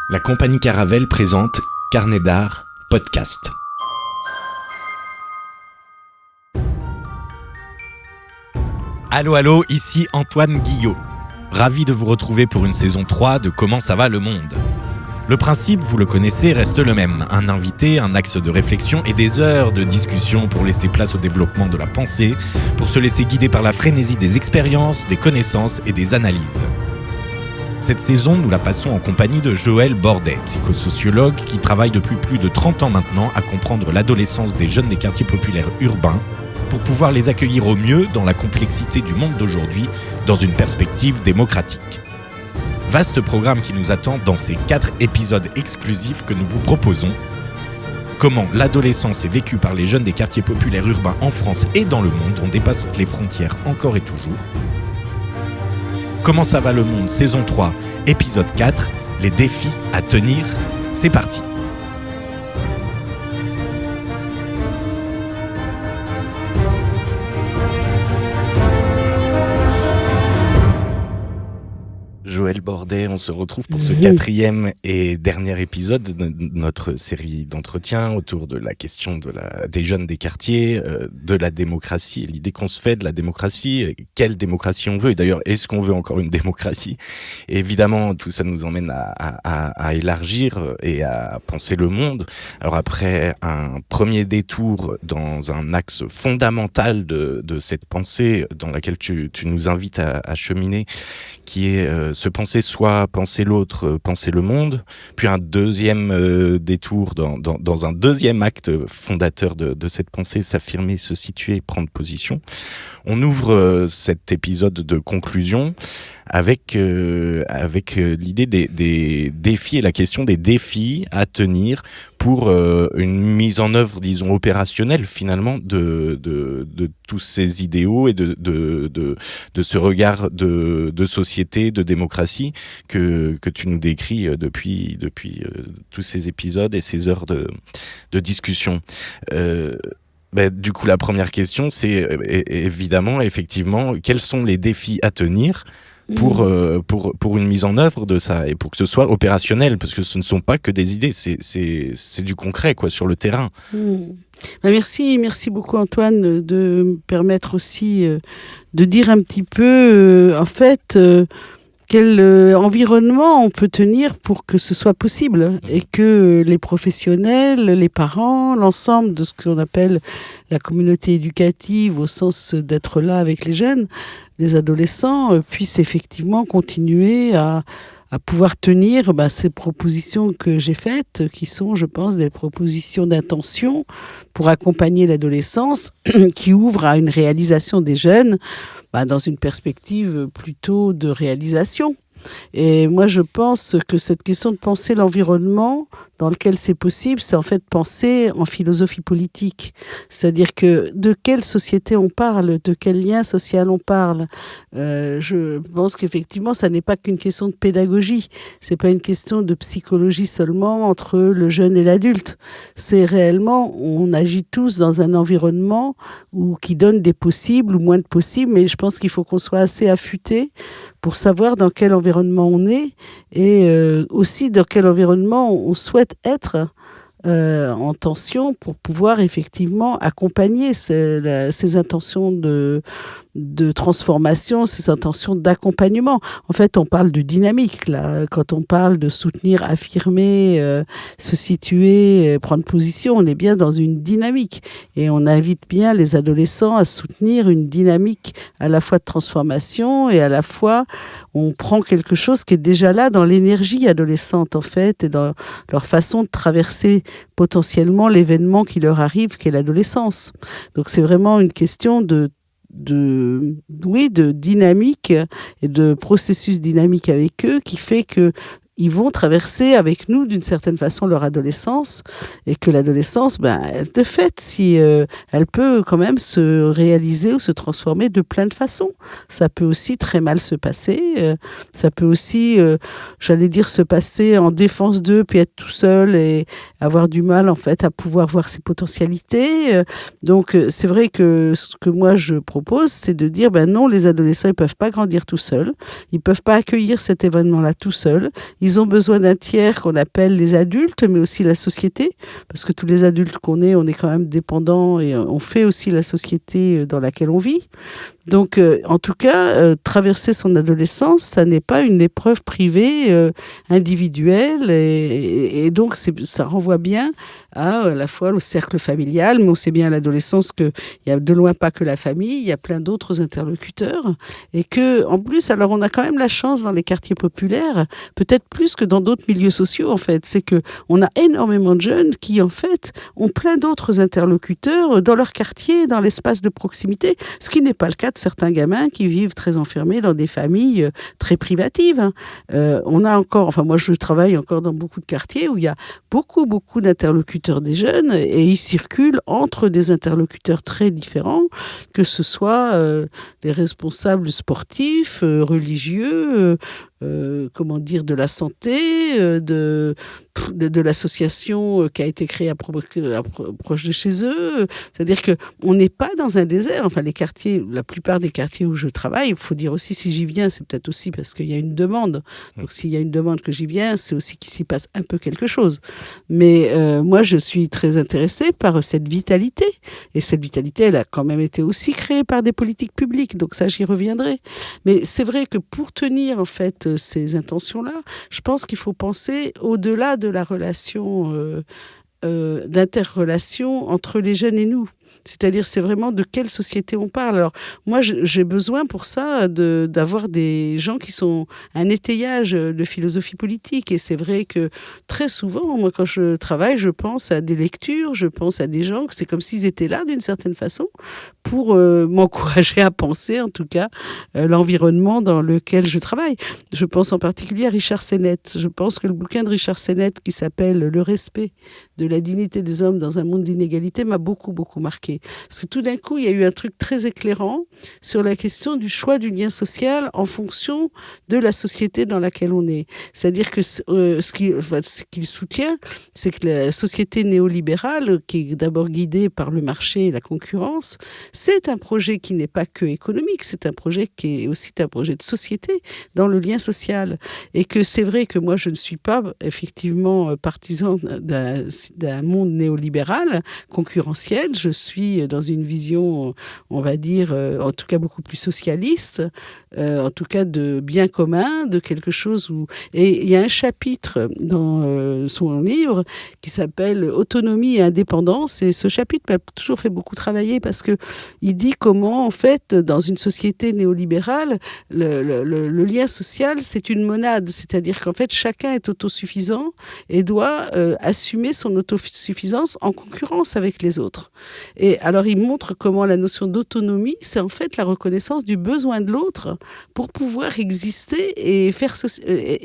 La compagnie Caravelle présente Carnet d'art, podcast. Allô, ici Antoine Guillot. Ravi de vous retrouver pour une saison 3 de Comment ça va le monde. Le principe, vous le connaissez, reste le même. Un invité, un axe de réflexion et des heures de discussion pour laisser place au développement de la pensée, pour se laisser guider par la frénésie des expériences, des connaissances et des analyses. Cette saison, nous la passons en compagnie de Joël Bordet, psychosociologue qui travaille depuis plus de 30 ans maintenant à comprendre l'adolescence des jeunes des quartiers populaires urbains pour pouvoir les accueillir au mieux dans la complexité du monde d'aujourd'hui, dans une perspective démocratique. Vaste programme qui nous attend dans ces 4 épisodes exclusifs que nous vous proposons. Comment l'adolescence est vécue par les jeunes des quartiers populaires urbains en France et dans le monde, on dépasse les frontières encore et toujours. Comment ça va le monde, saison 3, épisode 4, les défis à tenir, c'est parti. Joël Bordet, on se retrouve pour ce 4e et dernier épisode de notre série d'entretiens autour de la question des jeunes des quartiers, de la démocratie, l'idée qu'on se fait de la démocratie, quelle démocratie on veut, et d'ailleurs, est-ce qu'on veut encore une démocratie ? Et évidemment, tout ça nous emmène à élargir et à penser le monde. Alors après un premier détour dans un axe fondamental de cette pensée dans laquelle tu nous invites à cheminer, qui est se penser soi, penser l'autre, penser le monde, puis un deuxième détour dans un deuxième acte fondateur de cette pensée, s'affirmer, se situer, prendre position. On ouvre cet épisode de conclusion avec l'idée des défis et la question des défis à tenir pour une mise en œuvre, disons, opérationnelle finalement de tous ces idéaux et de ce regard de société, de démocratie que tu nous décris depuis tous ces épisodes et ces heures de discussion. Du coup, la première question, c'est évidemment, effectivement, quels sont les défis à tenir pour une mise en œuvre de ça et pour que ce soit opérationnel, parce que ce ne sont pas que des idées, c'est du concret, quoi, sur le terrain. Merci beaucoup Antoine de me permettre aussi de dire un petit peu, quel environnement on peut tenir pour que ce soit possible et que les professionnels, les parents, l'ensemble de ce qu'on appelle la communauté éducative au sens d'être là avec les jeunes, les adolescents, puissent effectivement continuer à pouvoir tenir ces propositions que j'ai faites, qui sont, je pense, des propositions d'intention pour accompagner l'adolescence, qui ouvrent à une réalisation des jeunes dans une perspective plutôt de réalisation. Et moi, je pense que cette question de penser l'environnement dans lequel c'est possible, c'est en fait penser en philosophie politique. C'est-à-dire que de quelle société on parle, de quel lien social on parle. Je pense qu'effectivement, ça n'est pas qu'une question de pédagogie. C'est pas une question de psychologie seulement entre le jeune et l'adulte. C'est réellement, on agit tous dans un environnement qui donne des possibles ou moins de possibles, mais je pense qu'il faut qu'on soit assez affûté pour savoir dans quel environnement on est et aussi dans quel environnement on souhaite être en tension pour pouvoir effectivement accompagner ces intentions de transformation, ces intentions d'accompagnement. En fait, on parle de dynamique, là. Quand on parle de soutenir, affirmer, se situer, prendre position, on est bien dans une dynamique. Et on invite bien les adolescents à soutenir une dynamique à la fois de transformation et à la fois, on prend quelque chose qui est déjà là dans l'énergie adolescente, en fait, et dans leur façon de traverser potentiellement l'événement qui leur arrive, qui est l'adolescence. Donc, c'est vraiment une question de dynamique et de processus dynamique avec eux qui fait que ils vont traverser avec nous d'une certaine façon leur adolescence et que l'adolescence, de fait, si elle peut quand même se réaliser ou se transformer de plein de façons. Ça peut aussi très mal se passer, ça peut aussi, se passer en défense d'eux puis être tout seul et avoir du mal en fait à pouvoir voir ses potentialités. Donc c'est vrai que ce que moi je propose, c'est de dire non, les adolescents ils peuvent pas grandir tout seuls, ils peuvent pas accueillir cet événement-là tout seuls. Ils ont besoin d'un tiers qu'on appelle les adultes, mais aussi la société, parce que tous les adultes qu'on est, on est quand même dépendants et on fait aussi la société dans laquelle on vit. Donc, en tout cas, traverser son adolescence, ça n'est pas une épreuve privée, individuelle, et donc ça renvoie bien à la fois au cercle familial, mais on sait bien à l'adolescence qu'il y a de loin pas que la famille, il y a plein d'autres interlocuteurs, et que en plus, alors on a quand même la chance dans les quartiers populaires, peut-être plus que dans d'autres milieux sociaux en fait, c'est que on a énormément de jeunes qui en fait ont plein d'autres interlocuteurs dans leur quartier, dans l'espace de proximité, ce qui n'est pas le cas de certains gamins qui vivent très enfermés dans des familles très privatives. On a encore, enfin moi je travaille encore dans beaucoup de quartiers où il y a beaucoup d'interlocuteurs des jeunes et ils circulent entre des interlocuteurs très différents, que ce soit les responsables sportifs, religieux, comment dire, de la santé, de l'association qui a été créée proche de chez eux. C'est-à-dire qu'on n'est pas dans un désert. Enfin, les quartiers, la plupart des quartiers où je travaille, il faut dire aussi si j'y viens, c'est peut-être aussi parce qu'il y a une demande. Donc, s'il y a une demande que j'y viens, c'est aussi qu'il s'y passe un peu quelque chose. Mais moi, je suis très intéressée par cette vitalité. Et cette vitalité, elle a quand même été aussi créée par des politiques publiques. Donc ça, j'y reviendrai. Mais c'est vrai que pour tenir, en fait, ces intentions-là, je pense qu'il faut penser au-delà de la relation, d'interrelation entre les jeunes et nous. C'est-à-dire, c'est vraiment de quelle société on parle. Alors, moi, j'ai besoin pour ça d'avoir des gens qui sont un étayage de philosophie politique. Et c'est vrai que très souvent, moi, quand je travaille, je pense à des lectures, je pense à des gens, c'est comme s'ils étaient là d'une certaine façon pour m'encourager à penser, en tout cas, l'environnement dans lequel je travaille. Je pense en particulier à Richard Sennett. Je pense que le bouquin de Richard Sennett, qui s'appelle « Le respect de la dignité des hommes dans un monde d'inégalité », m'a beaucoup marqué. Parce que tout d'un coup, il y a eu un truc très éclairant sur la question du choix du lien social en fonction de la société dans laquelle on est. C'est-à-dire que ce qu'il soutient, c'est que la société néolibérale, qui est d'abord guidée par le marché et la concurrence, c'est un projet qui n'est pas que économique, c'est un projet qui est aussi un projet de société dans le lien social. Et que c'est vrai que moi, je ne suis pas effectivement partisan d'un monde néolibéral concurrentiel. Je suis dans une vision, on va dire, en tout cas beaucoup plus socialiste, en tout cas de bien commun, de quelque chose où... Et il y a un chapitre dans son livre qui s'appelle « Autonomie et indépendance ». Et ce chapitre m'a toujours fait beaucoup travailler parce qu'il dit comment, en fait, dans une société néolibérale, le lien social, c'est une monade. C'est-à-dire qu'en fait, chacun est autosuffisant et doit assumer son autosuffisance en concurrence avec les autres. Et alors, il montre comment la notion d'autonomie, c'est en fait la reconnaissance du besoin de l'autre pour pouvoir exister et faire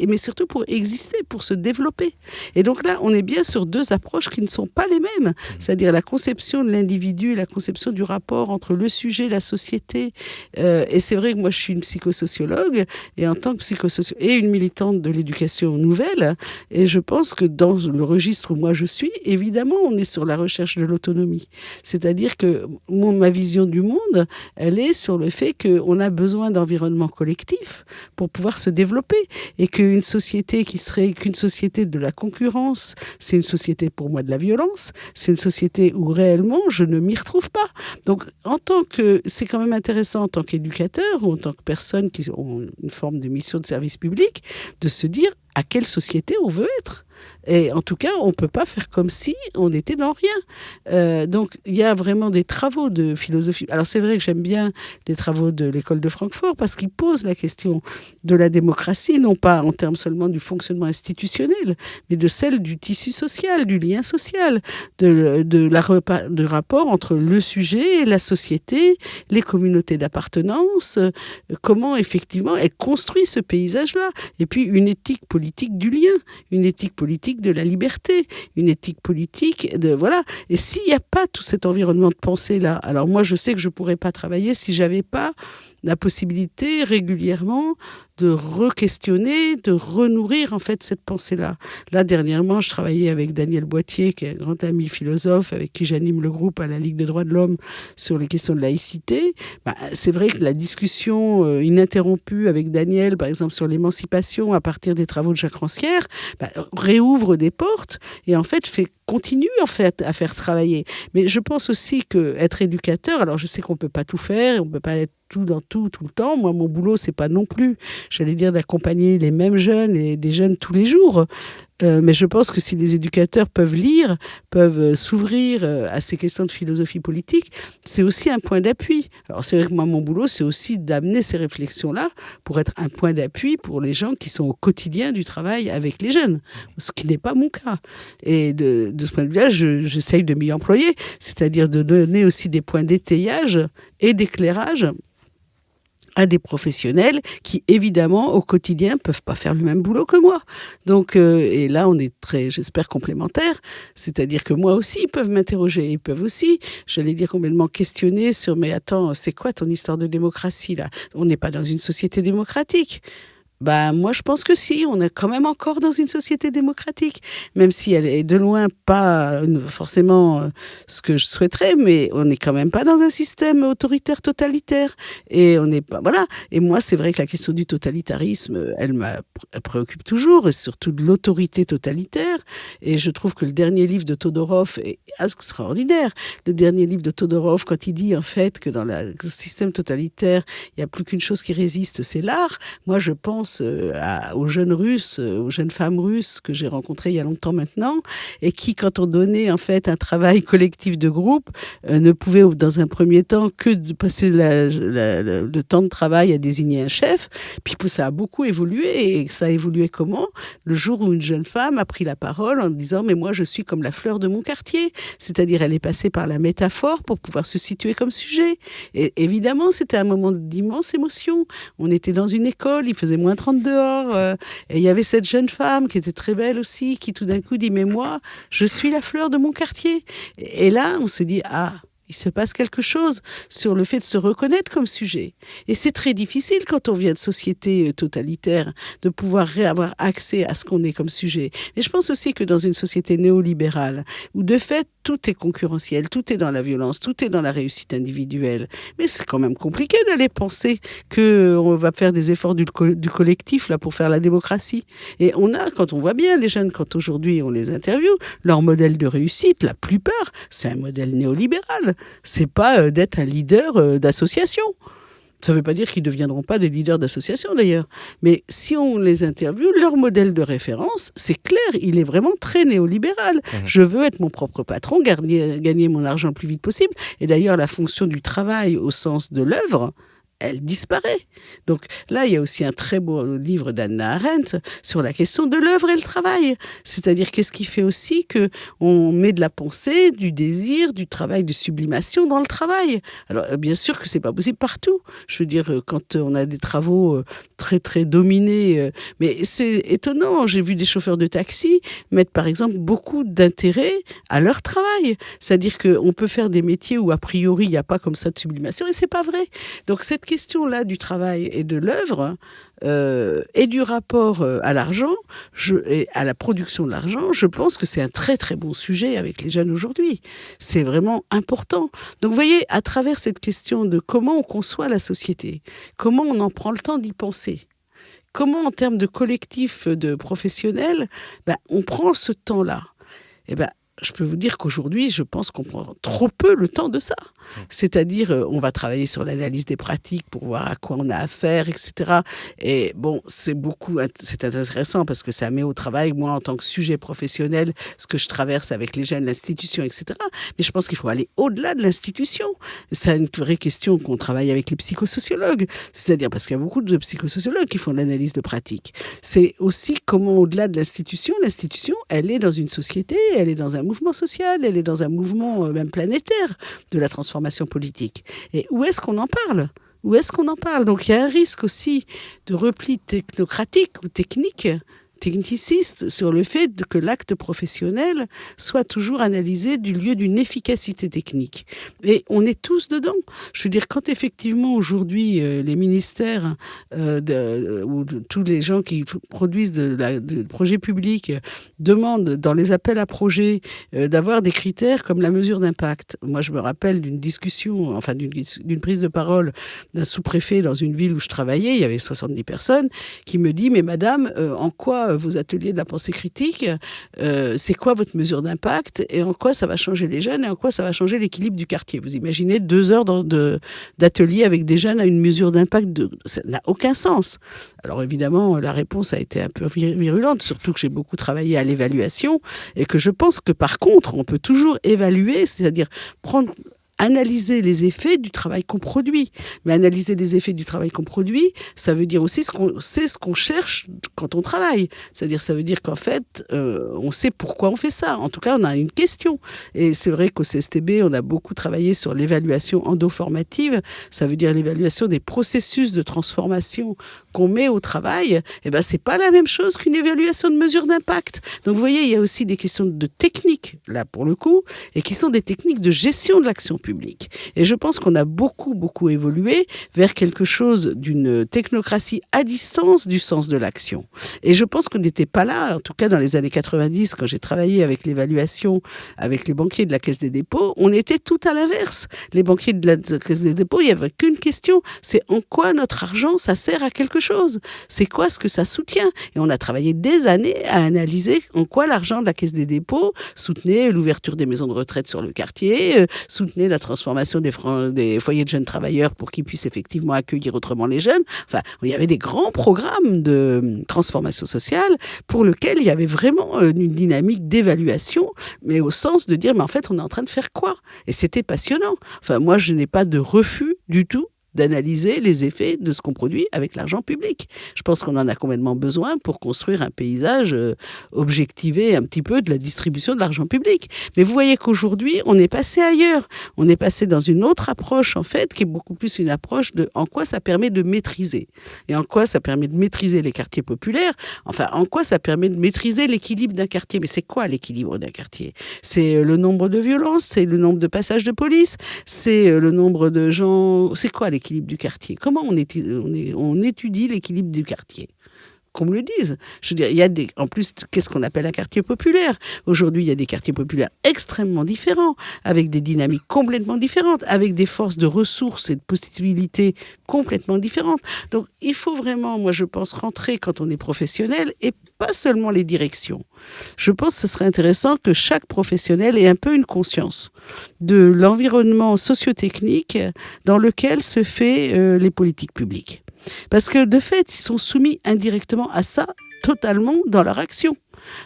mais surtout pour exister, pour se développer. Et donc là, on est bien sur deux approches qui ne sont pas les mêmes. C'est-à-dire la conception de l'individu, la conception du rapport entre le sujet, la société. Et c'est vrai que moi, je suis une psychosociologue et en tant que psychosociologue et une militante de l'éducation nouvelle. Et je pense que dans le registre où moi je suis, évidemment, on est sur la recherche de l'autonomie. C'est-à-dire que ma vision du monde, elle est sur le fait qu'on a besoin d'environnements collectifs pour pouvoir se développer et qu'une société qui serait qu'une société de la concurrence, c'est une société pour moi de la violence, c'est une société où réellement je ne m'y retrouve pas. Donc c'est quand même intéressant en tant qu'éducateur ou en tant que personne qui ont une forme de mission de service public de se dire à quelle société on veut être. Et en tout cas, on ne peut pas faire comme si on était dans rien. Donc, il y a vraiment des travaux de philosophie. Alors, c'est vrai que j'aime bien les travaux de l'école de Francfort parce qu'ils posent la question de la démocratie, non pas en termes seulement du fonctionnement institutionnel, mais de celle du tissu social, du lien social, de rapport entre le sujet, la société, les communautés d'appartenance, comment effectivement elle construit ce paysage-là. Et puis, une éthique politique du lien, une éthique politique de la liberté, une éthique politique de... Voilà. Et s'il n'y a pas tout cet environnement de pensée-là, alors moi, je sais que je ne pourrais pas travailler si je n'avais pas la possibilité régulièrement de re-questionner, de renourrir en fait cette pensée-là. Là, dernièrement, je travaillais avec Daniel Boitier, qui est un grand ami philosophe, avec qui j'anime le groupe à la Ligue des droits de l'homme sur les questions de laïcité. C'est vrai que la discussion ininterrompue avec Daniel, par exemple sur l'émancipation à partir des travaux de Jacques Rancière, réouvre des portes et en fait continue en fait à faire travailler. Mais je pense aussi qu'être éducateur, alors je sais qu'on ne peut pas tout faire, on ne peut pas être tout dans tout le temps. Moi, mon boulot, c'est pas non plus, j'allais dire, d'accompagner les mêmes jeunes et des jeunes tous les jours. Mais je pense que si les éducateurs peuvent lire, peuvent s'ouvrir à ces questions de philosophie politique, c'est aussi un point d'appui. Alors c'est vrai que moi, mon boulot, c'est aussi d'amener ces réflexions-là pour être un point d'appui pour les gens qui sont au quotidien du travail avec les jeunes, ce qui n'est pas mon cas. Et de ce point de vue-là, j'essaye de m'y employer, c'est-à-dire de donner aussi des points d'étayage et d'éclairage à des professionnels qui, évidemment, au quotidien, peuvent pas faire le même boulot que moi. Donc, et là, on est très, j'espère, complémentaires. C'est-à-dire que moi aussi, ils peuvent m'interroger. Ils peuvent aussi, j'allais dire, complètement questionner sur, mais attends, c'est quoi ton histoire de démocratie, là? On n'est pas dans une société démocratique. Moi, je pense que si, on est quand même encore dans une société démocratique, même si elle est de loin pas forcément ce que je souhaiterais, mais on n'est quand même pas dans un système autoritaire totalitaire. Et on n'est pas, voilà. Et moi, c'est vrai que la question du totalitarisme, elle me préoccupe toujours, et surtout de l'autorité totalitaire. Et je trouve que le dernier livre de Todorov est extraordinaire. Le dernier livre de Todorov, quand il dit en fait que dans le système totalitaire, il n'y a plus qu'une chose qui résiste, c'est l'art. Moi, je pense aux jeunes Russes, aux jeunes femmes russes que j'ai rencontrées il y a longtemps maintenant, et qui, quand on donnait en fait un travail collectif de groupe, ne pouvaient dans un premier temps que de passer le temps de travail à désigner un chef. Puis ça a beaucoup évolué, et ça a évolué comment? Le jour où une jeune femme a pris la parole en disant « mais moi je suis comme la fleur de mon quartier », c'est-à-dire elle est passée par la métaphore pour pouvoir se situer comme sujet. Et évidemment, c'était un moment d'immense émotion. On était dans une école, il faisait moins 30 dehors, et il y avait cette jeune femme qui était très belle aussi, qui tout d'un coup dit « mais moi, je suis la fleur de mon quartier ». Et là, on se dit « ah ». Il se passe quelque chose sur le fait de se reconnaître comme sujet. Et c'est très difficile quand on vient de sociétés totalitaires de pouvoir avoir accès à ce qu'on est comme sujet. Mais je pense aussi que dans une société néolibérale, où de fait tout est concurrentiel, tout est dans la violence, tout est dans la réussite individuelle, mais c'est quand même compliqué d'aller penser qu'on va faire des efforts du collectif là, pour faire la démocratie. Et quand on voit bien les jeunes, quand aujourd'hui on les interviewe, leur modèle de réussite, la plupart, c'est un modèle néolibéral. C'est pas d'être un leader d'association. Ça ne veut pas dire qu'ils ne deviendront pas des leaders d'association d'ailleurs. Mais si on les interviewe, leur modèle de référence, c'est clair, il est vraiment très néolibéral. Je veux être mon propre patron, gagner mon argent le plus vite possible. Et d'ailleurs, la fonction du travail au sens de l'œuvre, elle disparaît. Donc là, il y a aussi un très beau livre d'Hannah Arendt sur la question de l'œuvre et le travail. C'est-à-dire, qu'est-ce qui fait aussi qu'on met de la pensée, du désir, du travail, de sublimation dans le travail. Alors, bien sûr que c'est pas possible partout. Je veux dire, quand on a des travaux très, très dominés, mais c'est étonnant. J'ai vu des chauffeurs de taxi mettre, par exemple, beaucoup d'intérêt à leur travail. C'est-à-dire qu'on peut faire des métiers où, a priori, il n'y a pas comme ça de sublimation, et c'est pas vrai. Donc, cette question-là du travail et de l'œuvre et du rapport à l'argent et à la production de l'argent, je pense que c'est un très très bon sujet avec les jeunes aujourd'hui. C'est vraiment important. Donc vous voyez, à travers cette question de comment on conçoit la société, comment on en prend le temps d'y penser, comment en termes de collectif de professionnels, on prend ce temps-là, je peux vous dire qu'aujourd'hui, je pense qu'on prend trop peu le temps de ça. C'est-à-dire, on va travailler sur l'analyse des pratiques pour voir à quoi on a affaire, etc. Et bon, c'est intéressant parce que ça met au travail, moi, en tant que sujet professionnel, ce que je traverse avec les jeunes, l'institution, etc. Mais je pense qu'il faut aller au-delà de l'institution. C'est une vraie question qu'on travaille avec les psychosociologues. C'est-à-dire, parce qu'il y a beaucoup de psychosociologues qui font de l'analyse de pratiques. C'est aussi comment, au-delà de l'institution, elle est dans une société, elle est dans un mouvement social, elle est dans un mouvement même planétaire de la transformation politique. Et où est-ce qu'on en parle ? Où est-ce qu'on en parle ? Donc il y a un risque aussi de repli technocratique ou technique techniciste sur le fait que l'acte professionnel soit toujours analysé du lieu d'une efficacité technique. Et on est tous dedans. Je veux dire, quand effectivement aujourd'hui les ministères ou tous les gens qui produisent de projets publics demandent dans les appels à projets d'avoir des critères comme la mesure d'impact. Moi, je me rappelle d'une discussion, enfin d'une prise de parole d'un sous-préfet dans une ville où je travaillais, il y avait 70 personnes, qui me dit « Mais madame, en quoi vos ateliers de la pensée critique, c'est quoi votre mesure d'impact et en quoi ça va changer les jeunes et en quoi ça va changer l'équilibre du quartier ?» Vous imaginez 2 heures d'atelier avec des jeunes à une mesure d'impact, ça n'a aucun sens. Alors évidemment, la réponse a été un peu virulente, surtout que j'ai beaucoup travaillé à l'évaluation et que je pense que par contre, on peut toujours évaluer, c'est-à-dire analyser les effets du travail qu'on produit. Mais analyser les effets du travail qu'on produit, ça veut dire aussi ce qu'on cherche quand on travaille. C'est-à-dire, ça veut dire qu'en fait, on sait pourquoi on fait ça. En tout cas, on a une question. Et c'est vrai qu'au CSTB, on a beaucoup travaillé sur l'évaluation endoformative. Ça veut dire l'évaluation des processus de transformation qu'on met au travail. Eh ben, c'est pas la même chose qu'une évaluation de mesure d'impact. Donc, vous voyez, il y a aussi des questions de technique, là, pour le coup, et qui sont des techniques de gestion de l'action publique. Et je pense qu'on a beaucoup évolué vers quelque chose d'une technocratie à distance du sens de l'action. Et je pense qu'on n'était pas là, en tout cas dans les années 90, quand j'ai travaillé avec l'évaluation, avec les banquiers de la Caisse des dépôts, on était tout à l'inverse. Les banquiers de la Caisse des dépôts, il n'y avait qu'une question, c'est en quoi notre argent, ça sert à quelque chose. C'est quoi ce que ça soutient. Et on a travaillé des années à analyser en quoi l'argent de la Caisse des dépôts soutenait l'ouverture des maisons de retraite sur le quartier, soutenait la transformation des foyers de jeunes travailleurs pour qu'ils puissent effectivement accueillir autrement les jeunes. Enfin, il y avait des grands programmes de transformation sociale pour lesquels il y avait vraiment une dynamique d'évaluation, mais au sens de dire, mais en fait, on est en train de faire quoi ? Et c'était passionnant. Enfin, moi, je n'ai pas de refus du tout d'analyser les effets de ce qu'on produit avec l'argent public. Je pense qu'on en a complètement besoin pour construire un paysage objectivé un petit peu de la distribution de l'argent public. Mais vous voyez qu'aujourd'hui, on est passé ailleurs. On est passé dans une autre approche, en fait, qui est beaucoup plus une approche de en quoi ça permet de maîtriser. Et en quoi ça permet de maîtriser les quartiers populaires. Enfin, en quoi ça permet de maîtriser l'équilibre d'un quartier. Mais c'est quoi l'équilibre d'un quartier ? C'est le nombre de violences, c'est le nombre de passages de police, c'est le nombre de gens... C'est quoi l'équilibre du quartier? Comment on étudie l'équilibre du quartier? Qu'on me le dise. Je veux dire, il y a en plus, qu'est-ce qu'on appelle un quartier populaire? Aujourd'hui, il y a des quartiers populaires extrêmement différents, avec des dynamiques complètement différentes, avec des forces de ressources et de possibilités complètement différentes. Donc, il faut vraiment, moi, je pense, rentrer quand on est professionnel et pas seulement les directions. Je pense que ce serait intéressant que chaque professionnel ait un peu une conscience de l'environnement socio-technique dans lequel se fait les politiques publiques. Parce que de fait, ils sont soumis indirectement à ça totalement dans leur action.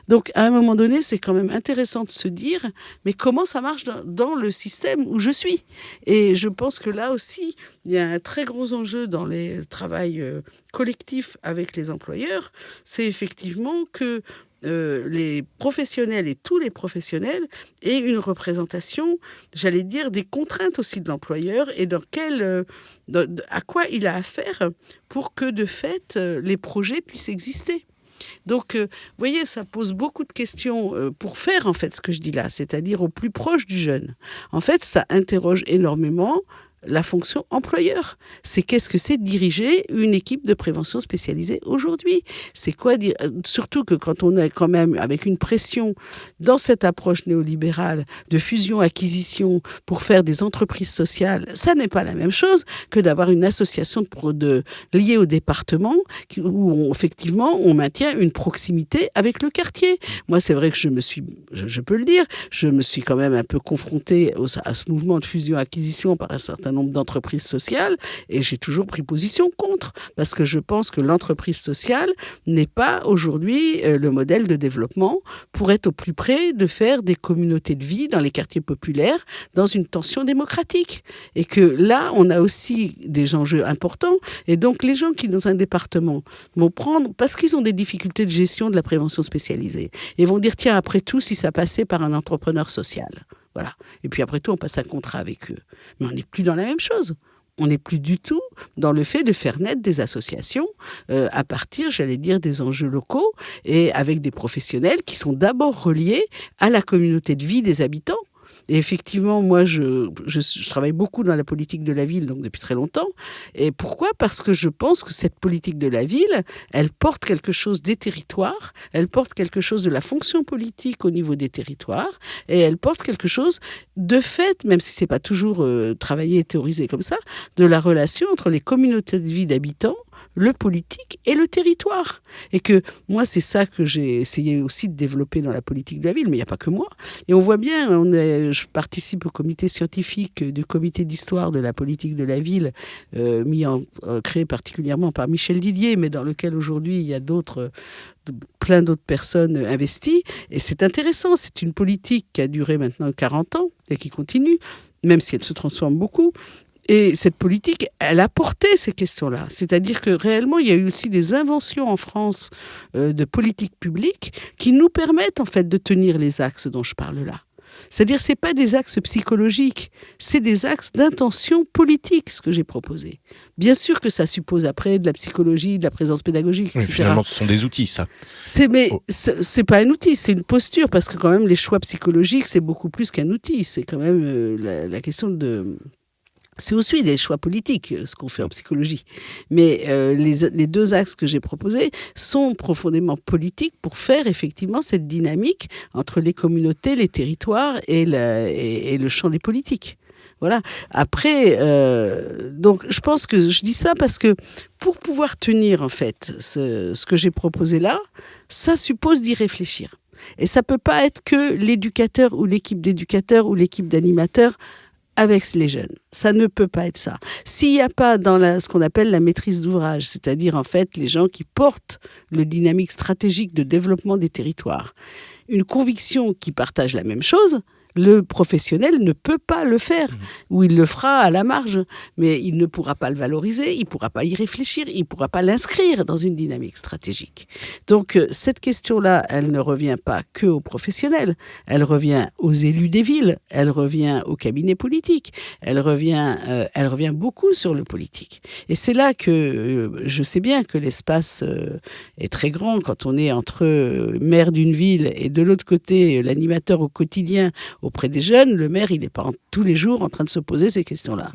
Donc, à un moment donné, c'est quand même intéressant de se dire, mais comment ça marche dans le système où je suis ? Et je pense que là aussi, il y a un très gros enjeu dans les travails collectifs avec les employeurs, c'est effectivement que les professionnels et tous les professionnels aient une représentation, j'allais dire, des contraintes aussi de l'employeur et à quoi il a affaire pour que, de fait, les projets puissent exister. Donc, vous voyez, ça pose beaucoup de questions pour faire, en fait, ce que je dis là, c'est-à-dire au plus proche du jeune. En fait, ça interroge énormément la fonction employeur. C'est qu'est-ce que c'est diriger une équipe de prévention spécialisée aujourd'hui ? C'est quoi dire, surtout que quand on est quand même avec une pression dans cette approche néolibérale de fusion-acquisition pour faire des entreprises sociales, ça n'est pas la même chose que d'avoir une association liée au département où effectivement on maintient une proximité avec le quartier. Moi, c'est vrai que je peux le dire, je me suis quand même un peu confrontée à ce mouvement de fusion-acquisition par un certain nombre d'entreprises sociales et j'ai toujours pris position contre parce que je pense que l'entreprise sociale n'est pas aujourd'hui le modèle de développement pour être au plus près de faire des communautés de vie dans les quartiers populaires dans une tension démocratique et que là on a aussi des enjeux importants et donc les gens qui dans un département vont prendre parce qu'ils ont des difficultés de gestion de la prévention spécialisée et vont dire tiens après tout si ça passait par un entrepreneur social. Voilà. Et puis après tout, on passe un contrat avec eux. Mais on n'est plus dans la même chose. On n'est plus du tout dans le fait de faire naître des associations à partir, j'allais dire, des enjeux locaux et avec des professionnels qui sont d'abord reliés à la communauté de vie des habitants. Et effectivement, moi, je travaille beaucoup dans la politique de la ville, donc depuis très longtemps. Et pourquoi ? Parce que je pense que cette politique de la ville, elle porte quelque chose des territoires, elle porte quelque chose de la fonction politique au niveau des territoires, et elle porte quelque chose de fait, même si c'est pas toujours travaillé et théorisé comme ça, de la relation entre les communautés de vie d'habitants, le politique et le territoire. Et que moi, c'est ça que j'ai essayé aussi de développer dans la politique de la ville, mais il n'y a pas que moi. Et on voit bien, je participe au comité scientifique du comité d'histoire de la politique de la ville, créé particulièrement par Michel Didier, mais dans lequel aujourd'hui il y a plein d'autres personnes investies. Et c'est intéressant, c'est une politique qui a duré maintenant 40 ans et qui continue, même si elle se transforme beaucoup. Et cette politique, elle a porté ces questions-là. C'est-à-dire que réellement, il y a eu aussi des inventions en France de politique publique qui nous permettent en fait de tenir les axes dont je parle là. C'est-à-dire que ce n'est pas des axes psychologiques, c'est des axes d'intention politique, ce que j'ai proposé. Bien sûr que ça suppose après de la psychologie, de la présence pédagogique, etc. Finalement, ce sont des outils, ça. C'est pas un outil, c'est une posture, parce que quand même, les choix psychologiques, c'est beaucoup plus qu'un outil. C'est quand même la question de... C'est aussi des choix politiques, ce qu'on fait en psychologie. Mais les deux axes que j'ai proposés sont profondément politiques pour faire effectivement cette dynamique entre les communautés, les territoires et le champ des politiques. Voilà. Après, donc je pense que je dis ça parce que pour pouvoir tenir en fait ce que j'ai proposé là, ça suppose d'y réfléchir. Et ça peut pas être que l'éducateur ou l'équipe d'éducateurs ou l'équipe d'animateurs avec les jeunes. Ça ne peut pas être ça. S'il n'y a pas dans ce qu'on appelle la maîtrise d'ouvrage, c'est-à-dire en fait les gens qui portent le dynamique stratégique de développement des territoires, une conviction qui partage la même chose, le professionnel ne peut pas le faire, ou il le fera à la marge, mais il ne pourra pas le valoriser, il ne pourra pas y réfléchir, il ne pourra pas l'inscrire dans une dynamique stratégique. Donc cette question-là, elle ne revient pas que aux professionnels, elle revient aux élus des villes, elle revient aux cabinets politiques, elle revient beaucoup sur le politique. Et c'est là que je sais bien que l'espace est très grand quand on est entre maire d'une ville et de l'autre côté l'animateur au quotidien auprès des jeunes, le maire, il n'est pas tous les jours en train de se poser ces questions-là.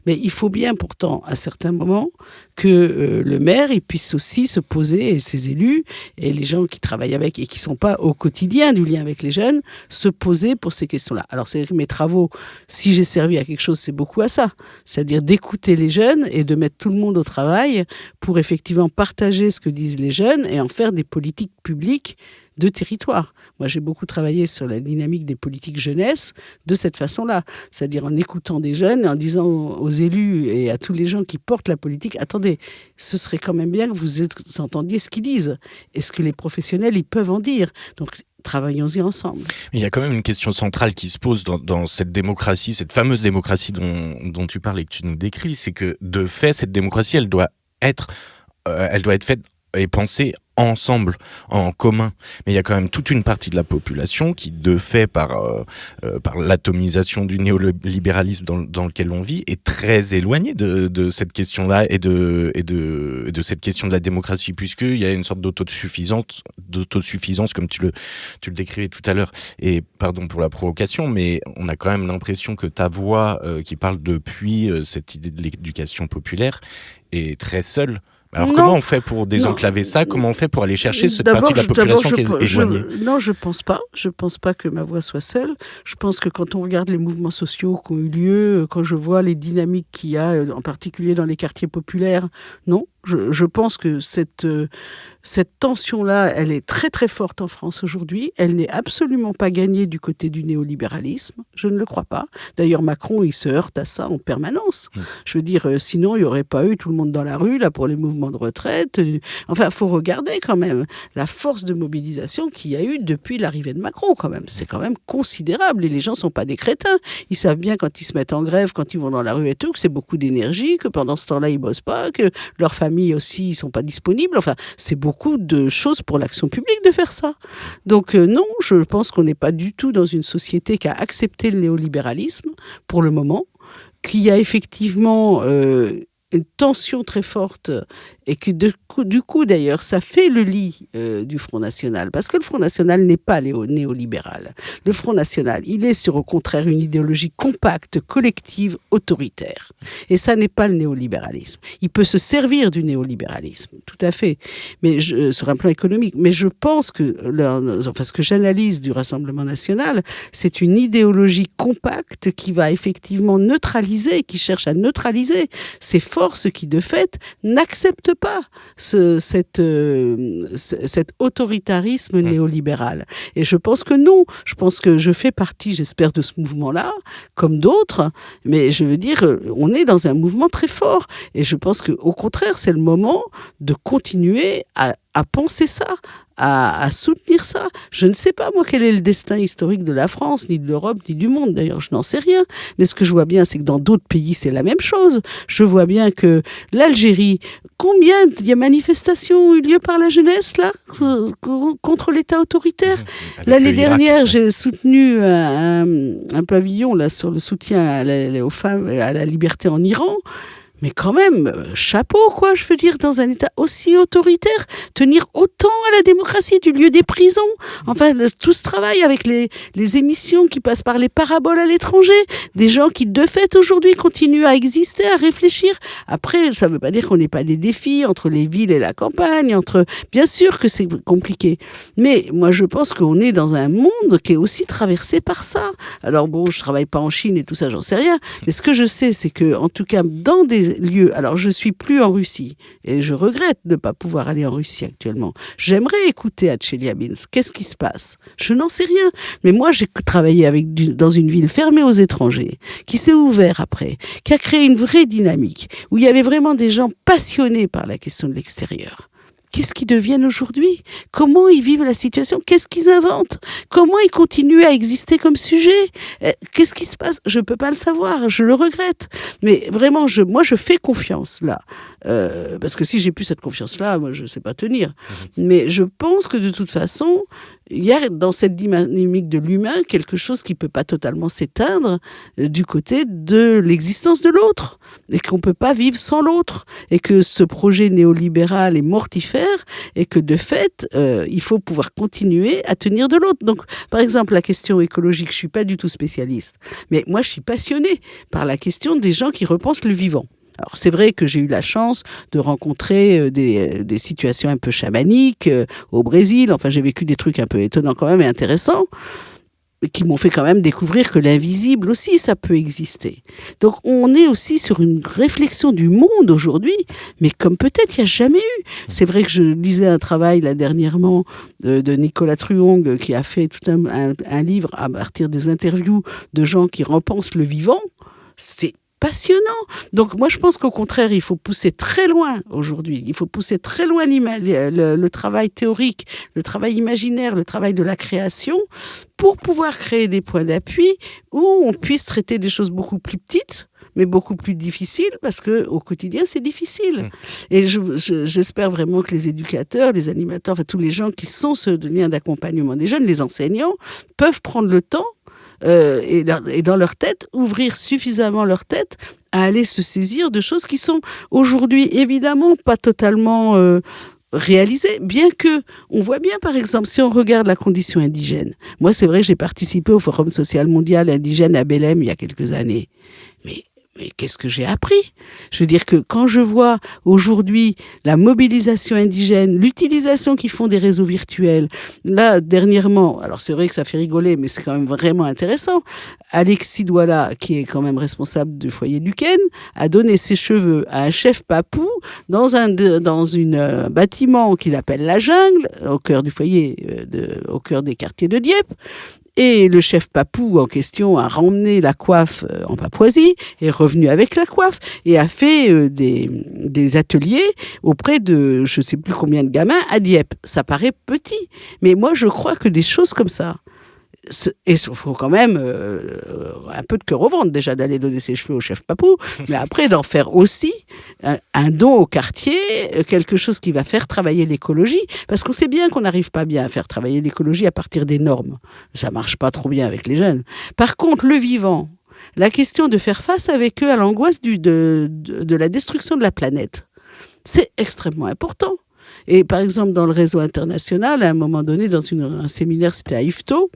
Mais il faut bien pourtant, à certains moments, que le maire, il puisse aussi se poser, et ses élus, et les gens qui travaillent avec, et qui ne sont pas au quotidien du lien avec les jeunes, se poser pour ces questions-là. Alors, c'est mes travaux, si j'ai servi à quelque chose, c'est beaucoup à ça. C'est-à-dire d'écouter les jeunes et de mettre tout le monde au travail pour effectivement partager ce que disent les jeunes et en faire des politiques publiques de territoire. Moi, j'ai beaucoup travaillé sur la dynamique des politiques jeunesse de cette façon-là. C'est-à-dire en écoutant des jeunes, en disant aux élus et à tous les gens qui portent la politique, attendez, ce serait quand même bien que vous entendiez ce qu'ils disent et ce que les professionnels, ils peuvent en dire. Donc, travaillons-y ensemble. Il y a quand même une question centrale qui se pose dans cette démocratie, cette fameuse démocratie dont tu parles et que tu nous décris, c'est que de fait, cette démocratie, elle doit être faite et pensée ensemble, en commun. Mais il y a quand même toute une partie de la population qui, de fait, par l'atomisation du néolibéralisme dans lequel on vit, est très éloignée de cette question-là et de cette question de la démocratie, puisqu'il y a une sorte d'autosuffisance comme tu le décrivais tout à l'heure. Et pardon pour la provocation, mais on a quand même l'impression que ta voix, qui parle depuis cette idée de l'éducation populaire, est très seule. Alors comment on fait pour désenclaver ça ? Comment on fait pour aller chercher cette partie de la population qui est éloignée ? Non, je pense pas. Je pense pas que ma voix soit seule. Je pense que quand on regarde les mouvements sociaux qui ont eu lieu, quand je vois les dynamiques qu'il y a, en particulier dans les quartiers populaires, non. Je pense que cette tension-là, elle est très très forte en France aujourd'hui. Elle n'est absolument pas gagnée du côté du néolibéralisme. Je ne le crois pas. D'ailleurs, Macron, il se heurte à ça en permanence. Je veux dire, sinon, il n'y aurait pas eu tout le monde dans la rue là pour les mouvements de retraite. Enfin, il faut regarder quand même la force de mobilisation qu'il y a eu depuis l'arrivée de Macron quand même. C'est quand même considérable. Et les gens ne sont pas des crétins. Ils savent bien quand ils se mettent en grève, quand ils vont dans la rue et tout, que c'est beaucoup d'énergie, que pendant ce temps-là, ils ne bossent pas, que leur famille aussi, ils sont pas disponibles. Enfin, c'est beaucoup de choses pour l'action publique de faire ça. Donc non, je pense qu'on n'est pas du tout dans une société qui a accepté le néolibéralisme pour le moment. qu'il y a effectivement une tension très forte et que du coup d'ailleurs ça fait le lit du Front National, parce que le Front National n'est pas néolibéral. Le Front National, il est au contraire une idéologie compacte, collective, autoritaire. Et ça n'est pas le néolibéralisme. Il peut se servir du néolibéralisme, tout à fait, mais sur un plan économique. Mais je pense que ce que j'analyse du Rassemblement National, c'est une idéologie compacte qui va effectivement neutraliser, qui cherche à neutraliser ces forces qui de fait n'acceptent pas cet autoritarisme néolibéral. Et je pense que non. Je pense que je fais partie, j'espère, de ce mouvement-là, comme d'autres. Mais je veux dire, on est dans un mouvement très fort. Et je pense qu'au contraire, c'est le moment de continuer à penser ça, à soutenir ça. Je ne sais pas, moi, quel est le destin historique de la France, ni de l'Europe, ni du monde. D'ailleurs, je n'en sais rien. Mais ce que je vois bien, c'est que dans d'autres pays, c'est la même chose. Je vois bien que l'Algérie, combien de manifestations ont eu lieu par la jeunesse, là, contre l'État autoritaire. L'année dernière, j'ai soutenu un pavillon, là, sur le soutien aux femmes, à la liberté en Iran. Mais quand même, chapeau, quoi, je veux dire, dans un État aussi autoritaire, tenir autant à la démocratie du lieu des prisons. Enfin, tout ce travail avec les émissions qui passent par les paraboles à l'étranger, des gens qui, de fait, aujourd'hui, continuent à exister, à réfléchir. Après, ça ne veut pas dire qu'on n'ait pas des défis entre les villes et la campagne, bien sûr que c'est compliqué. Mais moi, je pense qu'on est dans un monde qui est aussi traversé par ça. Alors bon, je ne travaille pas en Chine et tout ça, j'en sais rien. Mais ce que je sais, c'est que, en tout cas, dans des lieux. Alors, je suis plus en Russie et je regrette de ne pas pouvoir aller en Russie actuellement. J'aimerais écouter à Tcheliabinsk. Qu'est-ce qui se passe? Je n'en sais rien. Mais moi, j'ai travaillé dans une ville fermée aux étrangers, qui s'est ouverte après, qui a créé une vraie dynamique, où il y avait vraiment des gens passionnés par la question de l'extérieur. Qu'est-ce qu'ils deviennent aujourd'hui? Comment ils vivent la situation? Qu'est-ce qu'ils inventent? Comment ils continuent à exister comme sujet? Qu'est-ce qui se passe? Je ne peux pas le savoir, je le regrette. Mais vraiment, moi, je fais confiance là. Parce que si j'ai plus cette confiance-là, moi, je ne sais pas tenir. Mais je pense que de toute façon, il y a dans cette dynamique de l'humain quelque chose qui ne peut pas totalement s'éteindre du côté de l'existence de l'autre. Et qu'on ne peut pas vivre sans l'autre. Et que ce projet néolibéral est mortifère et que de fait, il faut pouvoir continuer à tenir de l'autre. Donc, par exemple, la question écologique, je ne suis pas du tout spécialiste. Mais moi, je suis passionnée par la question des gens qui repensent le vivant. Alors, c'est vrai que j'ai eu la chance de rencontrer des situations un peu chamaniques au Brésil. Enfin, j'ai vécu des trucs un peu étonnants quand même et intéressants, qui m'ont fait quand même découvrir que l'invisible aussi, ça peut exister. Donc, on est aussi sur une réflexion du monde aujourd'hui, mais comme peut-être il n'y a jamais eu. C'est vrai que je lisais un travail, là, dernièrement, de Nicolas Truong, qui a fait tout un livre à partir des interviews de gens qui repensent le vivant. C'est passionnant. Donc moi je pense qu'au contraire il faut pousser très loin aujourd'hui, il faut pousser très loin le travail théorique, le travail imaginaire, le travail de la création pour pouvoir créer des points d'appui où on puisse traiter des choses beaucoup plus petites mais beaucoup plus difficiles parce qu'au quotidien c'est difficile. Et j'espère vraiment que les éducateurs, les animateurs, enfin tous les gens qui sont ce lien d'accompagnement des jeunes, les enseignants, peuvent prendre le temps et dans leur tête, ouvrir suffisamment leur tête à aller se saisir de choses qui sont aujourd'hui évidemment pas totalement réalisées, bien que on voit bien par exemple si on regarde la condition indigène. Moi c'est vrai que j'ai participé au Forum social mondial indigène à Belém il y a quelques années, mais qu'est-ce que j'ai appris? Je veux dire que quand je vois aujourd'hui la mobilisation indigène, l'utilisation qu'ils font des réseaux virtuels, là, dernièrement, alors c'est vrai que ça fait rigoler, mais c'est quand même vraiment intéressant, Alexis Douala, qui est quand même responsable du foyer du Ken, a donné ses cheveux à un chef papou dans un bâtiment qu'il appelle la Jungle, au cœur du foyer, au cœur des quartiers de Dieppe. Et le chef papou en question a ramené la coiffe en Papouasie, est revenu avec la coiffe et a fait des ateliers auprès de je ne sais plus combien de gamins à Dieppe. Ça paraît petit, mais moi je crois que des choses comme ça, et il faut quand même un peu de cœur au ventre déjà d'aller donner ses cheveux au chef papou, mais après d'en faire aussi un don au quartier, quelque chose qui va faire travailler l'écologie, parce qu'on sait bien qu'on n'arrive pas bien à faire travailler l'écologie à partir des normes. Ça marche pas trop bien avec les jeunes. Par contre, le vivant, la question de faire face avec eux à l'angoisse de la destruction de la planète. C'est extrêmement important. Et par exemple, dans le réseau international, à un moment donné, dans un séminaire, c'était à Yvetot,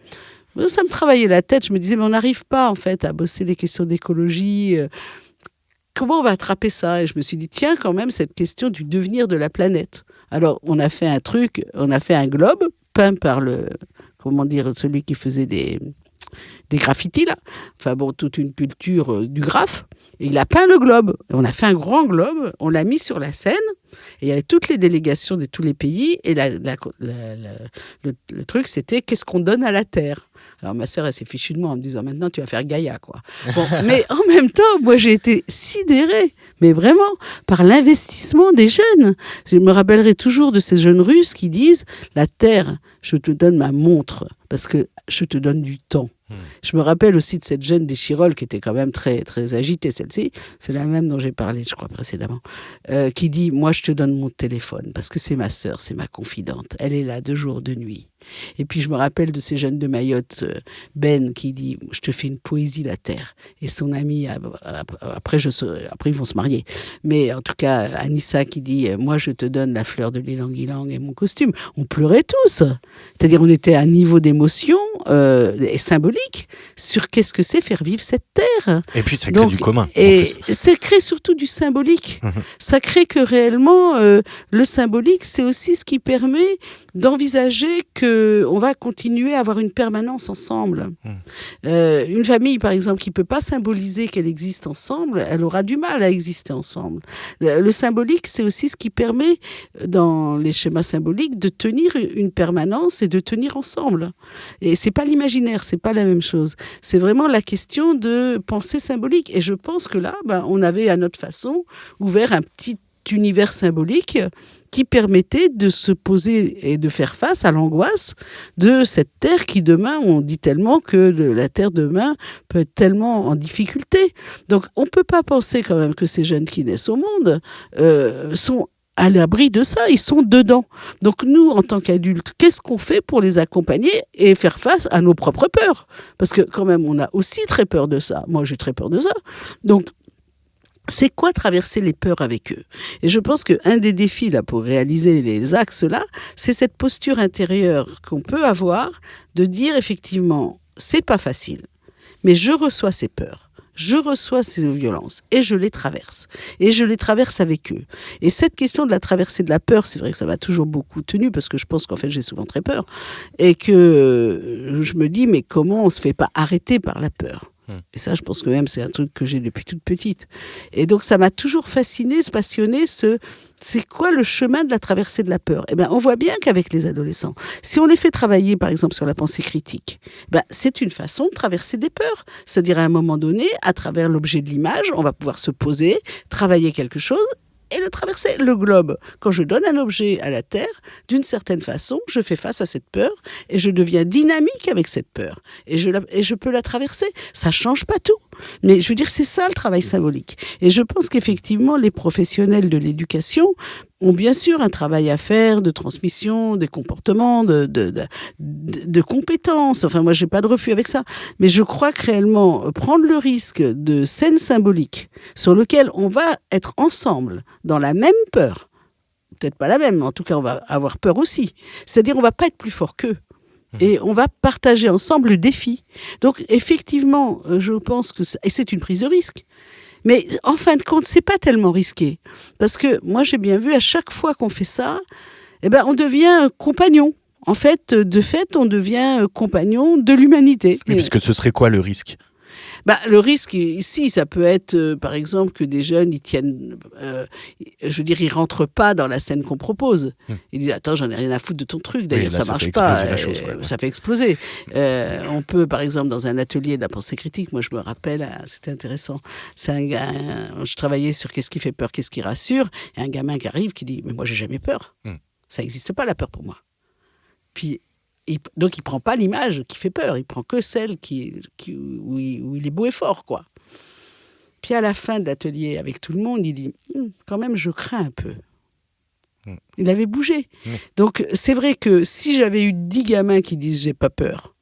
ça me travaillait la tête. Je me disais, mais on n'arrive pas, en fait, à bosser les questions d'écologie. Comment on va attraper ça? Et je me suis dit, tiens, quand même, cette question du devenir de la planète. Alors, on a fait un globe peint par celui qui faisait des graffitis, là. Enfin bon, toute une culture du graphe. Et il a peint le globe. On a fait un grand globe, on l'a mis sur la scène, et il y avait toutes les délégations de tous les pays, et le truc, c'était qu'est-ce qu'on donne à la Terre? Alors ma sœur, elle s'est fichue de moi en me disant, maintenant, tu vas faire Gaïa, quoi. Bon, mais en même temps, moi, j'ai été sidérée, mais vraiment, par l'investissement des jeunes. Je me rappellerai toujours de ces jeunes Russes qui disent, la Terre, je te donne ma montre, parce que je te donne du temps. Je me rappelle aussi de cette jeune des Chirolles qui était quand même très, très agitée, celle-ci. C'est la même dont j'ai parlé, je crois, précédemment. Qui dit, moi, je te donne mon téléphone parce que c'est ma sœur, c'est ma confidente. Elle est là de jour, de nuit. Et puis, je me rappelle de ces jeunes de Mayotte, Ben, qui dit, je te fais une poésie, la terre. Et son ami, après, ils vont se marier. Mais en tout cas, Anissa qui dit, moi, je te donne la fleur de l'ylang-ylang et mon costume. On pleurait tous. C'est-à-dire, on était à un niveau d'émotion et symbolique sur qu'est-ce que c'est faire vivre cette terre. Et puis, ça crée du commun. Et ça crée surtout du symbolique. Ça crée que réellement, le symbolique, c'est aussi ce qui permet d'envisager qu'on va continuer à avoir une permanence ensemble. Une famille, par exemple, qui ne peut pas symboliser qu'elle existe ensemble, elle aura du mal à exister ensemble. Le symbolique, c'est aussi ce qui permet, dans les schémas symboliques, de tenir une permanence et de tenir ensemble. Et ce n'est pas l'imaginaire, ce n'est pas la même chose. C'est vraiment la question de pensée symbolique. Et je pense que là, on avait à notre façon ouvert un petit univers symbolique qui permettait de se poser et de faire face à l'angoisse de cette terre qui demain, on dit tellement que la terre demain peut être tellement en difficulté. Donc on ne peut pas penser quand même que ces jeunes qui naissent au monde sont à l'abri de ça, ils sont dedans. Donc nous, en tant qu'adultes, qu'est-ce qu'on fait pour les accompagner et faire face à nos propres peurs? Parce que quand même, on a aussi très peur de ça. Moi, j'ai très peur de ça. Donc, c'est quoi traverser les peurs avec eux? Et je pense qu'un des défis là, pour réaliser les axes-là, c'est cette posture intérieure qu'on peut avoir de dire effectivement, c'est pas facile, mais je reçois ces peurs. Je reçois ces violences et je les traverse. Et je les traverse avec eux. Et cette question de la traversée de la peur, c'est vrai que ça m'a toujours beaucoup tenu parce que je pense qu'en fait, j'ai souvent très peur. Et que je me dis, mais comment on se fait pas arrêter par la peur? Et ça, je pense que même c'est un truc que j'ai depuis toute petite. Et donc, ça m'a toujours fasciné, passionné, c'est quoi le chemin de la traversée de la peur? Eh bien, on voit bien qu'avec les adolescents, si on les fait travailler, par exemple, sur la pensée critique, c'est une façon de traverser des peurs. C'est-à-dire, à un moment donné, à travers l'objet de l'image, on va pouvoir se poser, travailler quelque chose, et le traverser, le globe. Quand je donne un objet à la Terre, d'une certaine façon, je fais face à cette peur et je deviens dynamique avec cette peur. Et je peux la traverser. Ça change pas tout. Mais je veux dire, c'est ça le travail symbolique. Et je pense qu'effectivement, les professionnels de l'éducation ont bien sûr un travail à faire de transmission, des comportements, de compétences. Enfin, moi, j'ai pas de refus avec ça. Mais je crois que réellement, prendre le risque de scènes symboliques sur lesquelles on va être ensemble dans la même peur, peut-être pas la même, mais en tout cas, on va avoir peur aussi. C'est-à-dire, on va pas être plus fort qu'eux. Et on va partager ensemble le défi. Donc, effectivement, je pense que... Et c'est une prise de risque. Mais en fin de compte, c'est pas tellement risqué. Parce que moi, j'ai bien vu, à chaque fois qu'on fait ça, on devient compagnon. En fait, on devient compagnon de l'humanité. Oui, parce que ce serait quoi le risque ? Le risque, ici, ça peut être, par exemple, que des jeunes, ils tiennent... ils rentrent pas dans la scène qu'on propose. Ils disent, attends, j'en ai rien à foutre de ton truc. D'ailleurs, ça marche pas. Ça fait exploser. On peut, par exemple, dans un atelier de la pensée critique, moi, je me rappelle, c'était intéressant. C'est un gars, je travaillais sur qu'est-ce qui fait peur, qu'est-ce qui rassure. Et un gamin qui arrive, qui dit, mais moi, j'ai jamais peur. Ça n'existe pas, la peur, pour moi. Puis... Donc, il ne prend pas l'image qui fait peur, il prend que celle où il est beau et fort, quoi. Puis à la fin de l'atelier, avec tout le monde, il dit quand même, je crains un peu. Il avait bougé. Donc, c'est vrai que si j'avais eu 10 gamins qui disent j'ai pas peur,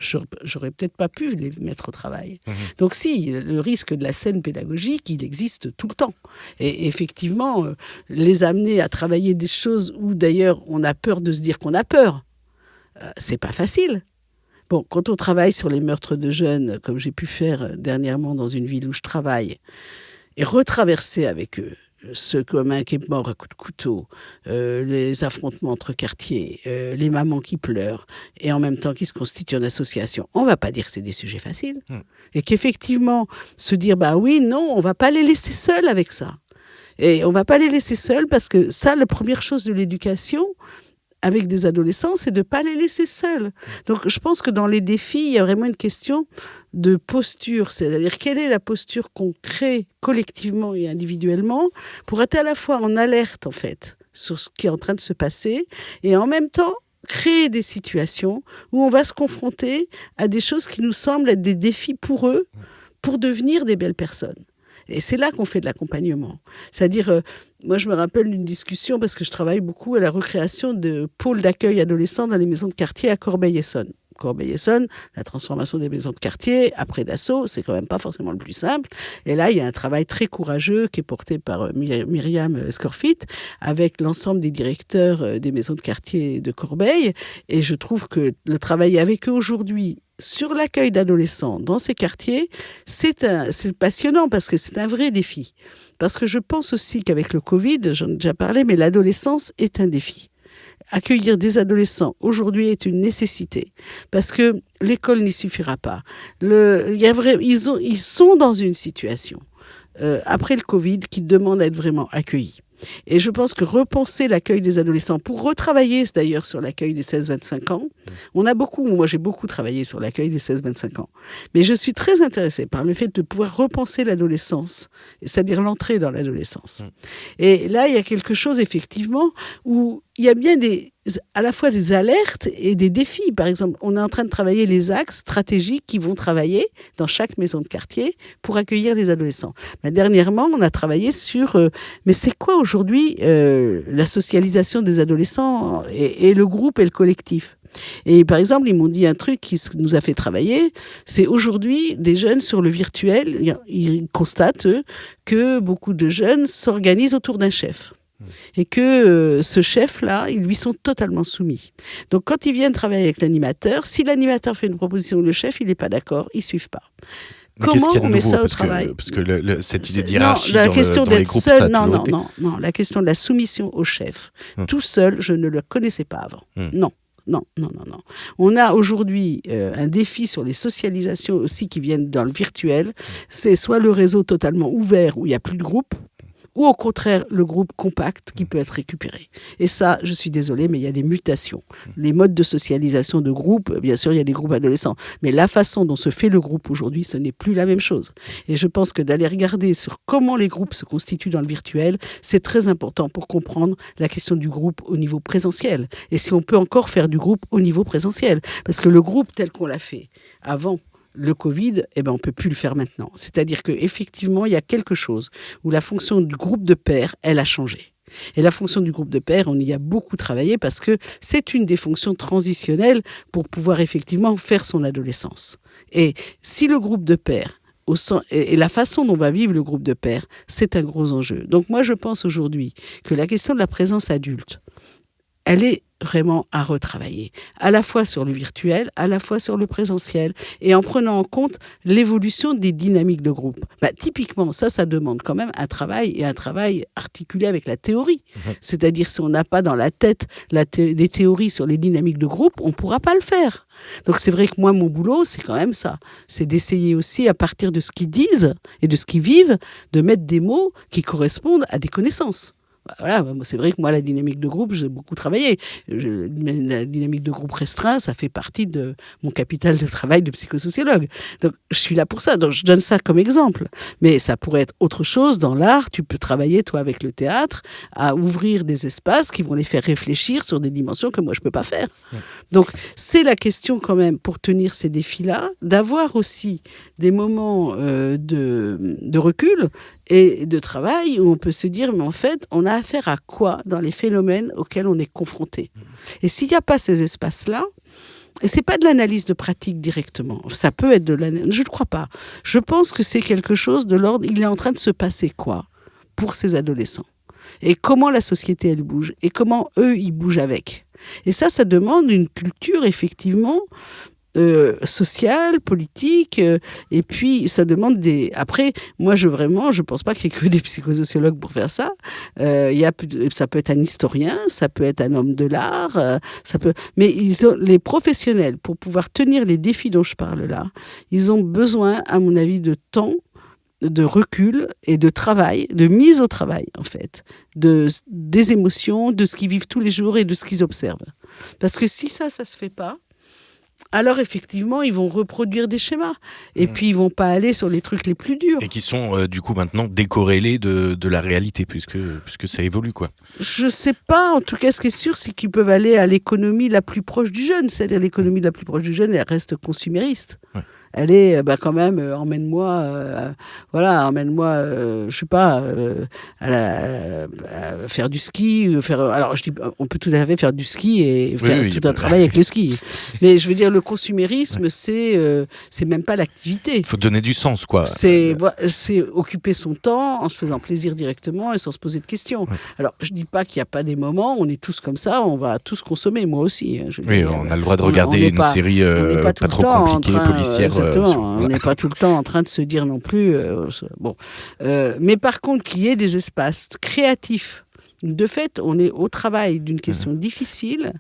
j'aurais peut-être pas pu les mettre au travail. Donc si, le risque de la scène pédagogique, il existe tout le temps. Et effectivement, les amener à travailler des choses où d'ailleurs on a peur de se dire qu'on a peur, c'est pas facile. Bon, quand on travaille sur les meurtres de jeunes, comme j'ai pu faire dernièrement dans une ville où je travaille, et retraverser avec eux ce commun qui est mort à coups de couteau, les affrontements entre quartiers, les mamans qui pleurent, et en même temps qui se constituent en association, on ne va pas dire que c'est des sujets faciles. Et qu'effectivement, se dire, bah oui, non, on ne va pas les laisser seuls avec ça. Et on ne va pas les laisser seuls parce que ça, la première chose de l'éducation, avec des adolescents, c'est de ne pas les laisser seuls. Donc, je pense que dans les défis, il y a vraiment une question de posture. C'est-à-dire, quelle est la posture qu'on crée collectivement et individuellement pour être à la fois en alerte, en fait, sur ce qui est en train de se passer et en même temps créer des situations où on va se confronter à des choses qui nous semblent être des défis pour eux, pour devenir des belles personnes. Et c'est là qu'on fait de l'accompagnement. C'est-à-dire, moi je me rappelle d'une discussion, parce que je travaille beaucoup à la recréation de pôles d'accueil adolescents dans les maisons de quartier à Corbeil-Essonnes. Corbeil-Essonnes, la transformation des maisons de quartier, après Dassault, c'est quand même pas forcément le plus simple. Et là, il y a un travail très courageux qui est porté par Myriam Scorfit, avec l'ensemble des directeurs des maisons de quartier de Corbeil. Et je trouve que le travail avec eux aujourd'hui, sur l'accueil d'adolescents dans ces quartiers, c'est passionnant parce que c'est un vrai défi. Parce que je pense aussi qu'avec le Covid, j'en ai déjà parlé, mais l'adolescence est un défi. Accueillir des adolescents aujourd'hui est une nécessité parce que l'école n'y suffira pas. Ils sont dans une situation après le Covid qui demande à être vraiment accueillis. Et je pense que repenser l'accueil des adolescents, pour retravailler d'ailleurs sur l'accueil des 16-25 ans, moi j'ai beaucoup travaillé sur l'accueil des 16-25 ans, mais je suis très intéressée par le fait de pouvoir repenser l'adolescence, c'est-à-dire l'entrée dans l'adolescence. Et là, il y a quelque chose effectivement où il y a bien à la fois des alertes et des défis. Par exemple, on est en train de travailler les axes stratégiques qui vont travailler dans chaque maison de quartier pour accueillir les adolescents. Mais dernièrement, on a travaillé sur mais c'est quoi aujourd'hui la socialisation des adolescents et le groupe et le collectif. Et par exemple, ils m'ont dit un truc qui nous a fait travailler, c'est aujourd'hui des jeunes sur le virtuel, ils constatent eux, que beaucoup de jeunes s'organisent autour d'un chef. Et que ce chef-là, ils lui sont totalement soumis. Donc, quand ils viennent travailler avec l'animateur, si l'animateur fait une proposition, le chef, il n'est pas d'accord, ils ne suivent pas. Mais comment on met ça au travail? Parce que cette idée d'hiérarchie dans les groupes, ça a toujours été... Non, la question de la soumission au chef, tout seul, je ne le connaissais pas avant. Non. On a aujourd'hui un défi sur les socialisations aussi qui viennent dans le virtuel. C'est soit le réseau totalement ouvert où il n'y a plus de groupe, ou au contraire le groupe compact qui peut être récupéré. Et ça, je suis désolée, mais il y a des mutations. Les modes de socialisation de groupe, bien sûr, il y a des groupes adolescents, mais la façon dont se fait le groupe aujourd'hui, ce n'est plus la même chose. Et je pense que d'aller regarder sur comment les groupes se constituent dans le virtuel, c'est très important pour comprendre la question du groupe au niveau présentiel. Et si on peut encore faire du groupe au niveau présentiel. Parce que le groupe tel qu'on l'a fait avant le Covid, on ne peut plus le faire maintenant. C'est-à-dire qu'effectivement, il y a quelque chose où la fonction du groupe de pairs, elle a changé. Et la fonction du groupe de pairs, on y a beaucoup travaillé parce que c'est une des fonctions transitionnelles pour pouvoir effectivement faire son adolescence. Et si le groupe de pairs, et la façon dont va vivre le groupe de pairs, c'est un gros enjeu. Donc moi, je pense aujourd'hui que la question de la présence adulte, elle est vraiment à retravailler, à la fois sur le virtuel, à la fois sur le présentiel, et en prenant en compte l'évolution des dynamiques de groupe. Typiquement, ça demande quand même un travail articulé avec la théorie. C'est-à-dire, si on n'a pas dans la tête des théories sur les dynamiques de groupe, on ne pourra pas le faire. Donc c'est vrai que moi, mon boulot, c'est quand même ça. C'est d'essayer aussi, à partir de ce qu'ils disent et de ce qu'ils vivent, de mettre des mots qui correspondent à des connaissances. Voilà, c'est vrai que moi, la dynamique de groupe, j'ai beaucoup travaillé. La dynamique de groupe restreint, ça fait partie de mon capital de travail de psychosociologue. Donc, je suis là pour ça. Donc, je donne ça comme exemple. Mais ça pourrait être autre chose dans l'art. Tu peux travailler, toi, avec le théâtre, à ouvrir des espaces qui vont les faire réfléchir sur des dimensions que moi, je ne peux pas faire. Donc, c'est la question quand même, pour tenir ces défis-là, d'avoir aussi des moments de recul et de travail où on peut se dire, mais en fait, on a affaire à quoi dans les phénomènes auxquels on est confronté. Et s'il n'y a pas ces espaces-là, Et c'est pas de l'analyse de pratique directement. Ça peut être de l'analyse. Je ne crois pas. Je pense que c'est quelque chose de l'ordre. Il est en train de se passer quoi pour ces adolescents? Et comment la société, elle bouge? Et comment eux, ils bougent avec? Et ça demande une culture, effectivement, sociale, politique, et puis ça demande des... Après, moi, je pense pas qu'il y ait que des psychosociologues pour faire ça. Ça peut être un historien, ça peut être un homme de l'art, mais les professionnels, pour pouvoir tenir les défis dont je parle là, ils ont besoin, à mon avis, de temps, de recul et de travail, de mise au travail, en fait, des émotions, de ce qu'ils vivent tous les jours et de ce qu'ils observent. Parce que si ça se fait pas, alors effectivement, ils vont reproduire des schémas. Et puis, ils vont pas aller sur les trucs les plus durs. Et qui sont, du coup, maintenant décorrélés de la réalité, puisque ça évolue, quoi. Je sais pas. En tout cas, ce qui est sûr, c'est qu'ils peuvent aller à l'économie la plus proche du jeune. C'est-à-dire, l'économie la plus proche du jeune, elle reste consumériste. Ouais. Elle est quand même, emmène-moi, je sais pas, à faire du ski. Alors, je dis, on peut tout à fait faire du ski et faire tout un travail avec le ski. Mais je veux dire, le consumérisme, c'est même pas l'activité. Il faut donner du sens, quoi. C'est occuper son temps en se faisant plaisir directement et sans se poser de questions. Ouais. Alors, je dis pas qu'il n'y a pas des moments, on est tous comme ça, on va tous consommer, moi aussi. On a le droit de regarder une série pas trop compliquée, policière. Exactement, on n'est pas tout le temps en train de se dire non plus. Mais par contre, qu'il y ait des espaces créatifs. De fait, on est au travail d'une question difficile.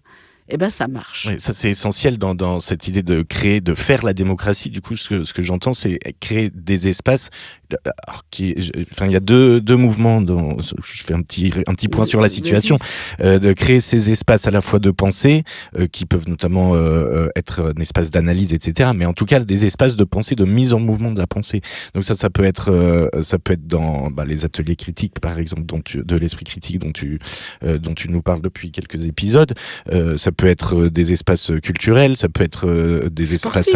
Eh ben, ça marche. Oui, ça, c'est essentiel dans cette idée de créer, de faire la démocratie. Du coup, ce que j'entends, c'est créer des espaces. Il y a deux mouvements. Je fais un petit point sur la situation. De créer ces espaces à la fois de pensée, qui peuvent notamment être un espace d'analyse, etc. Mais en tout cas, des espaces de pensée, de mise en mouvement de la pensée. Donc ça peut être dans les ateliers critiques, par exemple, de l'esprit critique dont tu nous parles depuis quelques épisodes. Ça peut être des espaces culturels, ça peut être des espaces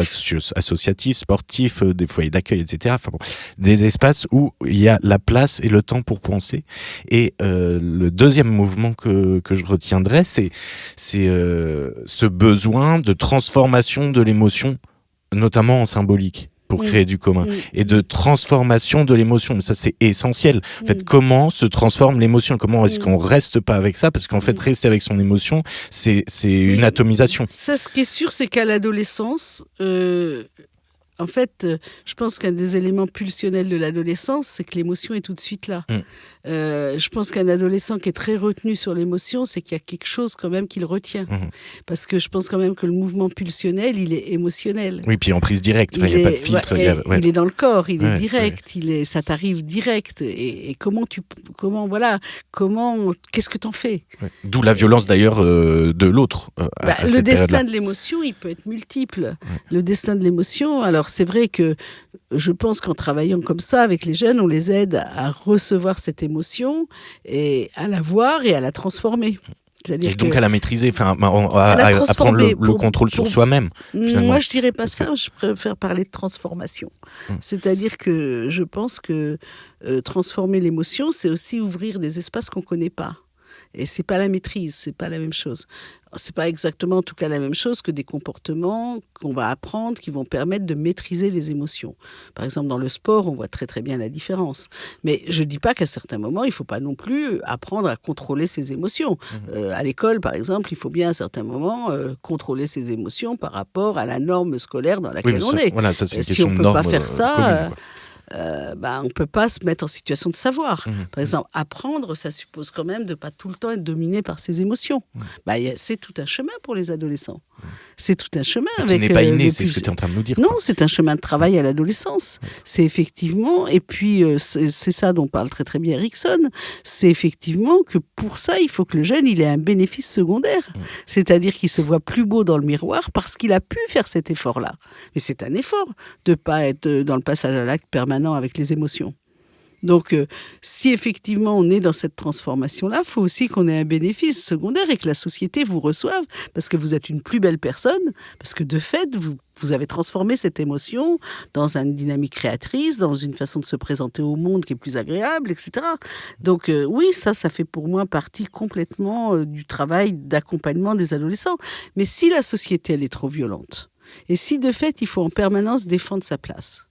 associatifs, sportifs, des foyers d'accueil, etc. Enfin bon, des espaces où il y a la place et le temps pour penser. Et le deuxième mouvement que je retiendrai, c'est ce besoin de transformation de l'émotion, notamment en symbolique, pour créer du commun, et de transformation de l'émotion. Ça, c'est essentiel. En fait, comment se transforme l'émotion? Comment est-ce qu'on reste pas avec ça? Parce qu'en fait, rester avec son émotion, c'est une atomisation. Ça, ce qui est sûr, c'est qu'à l'adolescence, en fait, je pense qu'un des éléments pulsionnels de l'adolescence, c'est que l'émotion est tout de suite là. Je pense qu'un adolescent qui est très retenu sur l'émotion, c'est qu'il y a quelque chose quand même qui le retient. Parce que je pense quand même que le mouvement pulsionnel, il est émotiel. Oui, puis en prise directe, il n'y a pas de filtre. Il est dans le corps, il est direct, ça t'arrive direct. Et qu'est-ce que t'en fais? D'où la violence d'ailleurs de l'autre. Le destin de l'émotion, il peut être multiple. Le destin de l'émotion, alors c'est vrai que je pense qu'en travaillant comme ça avec les jeunes, on les aide à recevoir cette émotion et à la voir et à la transformer. Et donc à la maîtriser, à prendre le contrôle sur soi-même. Finalement. Moi, je dirais pas ça, je préfère parler de transformation. C'est-à-dire que je pense que transformer l'émotion, c'est aussi ouvrir des espaces qu'on connaît pas. Et c'est pas la maîtrise, c'est pas la même chose. C'est pas exactement, en tout cas, la même chose que des comportements qu'on va apprendre qui vont permettre de maîtriser les émotions. Par exemple, dans le sport, on voit très très bien la différence. Mais je dis pas qu'à certains moments, il faut pas non plus apprendre à contrôler ses émotions. À l'école, par exemple, il faut bien à certains moments contrôler ses émotions par rapport à la norme scolaire dans laquelle on est. Voilà, ça, c'est une si question on de peut norme pas faire ça. commune, On ne peut pas se mettre en situation de savoir. Par exemple, apprendre, ça suppose quand même de ne pas tout le temps être dominé par ses émotions. C'est tout un chemin pour les adolescents. C'est tout un chemin. Qui n'est pas inné, c'est ce que tu es en train de nous dire. Non, c'est un chemin de travail à l'adolescence. C'est effectivement, et puis c'est ça dont parle très très bien Erikson, c'est effectivement que pour ça, il faut que le jeune il ait un bénéfice secondaire. C'est-à-dire qu'il se voit plus beau dans le miroir parce qu'il a pu faire cet effort-là. Mais c'est un effort de ne pas être dans le passage à l'acte permanent avec les émotions. Donc, si effectivement on est dans cette transformation-là, il faut aussi qu'on ait un bénéfice secondaire et que la société vous reçoive parce que vous êtes une plus belle personne, parce que de fait, vous Vous avez transformé cette émotion dans une dynamique créatrice, dans une façon de se présenter au monde qui est plus agréable, etc. Donc oui, ça fait pour moi partie complètement du travail d'accompagnement des adolescents. Mais si la société, elle est trop violente, et si de fait, il faut en permanence défendre sa place,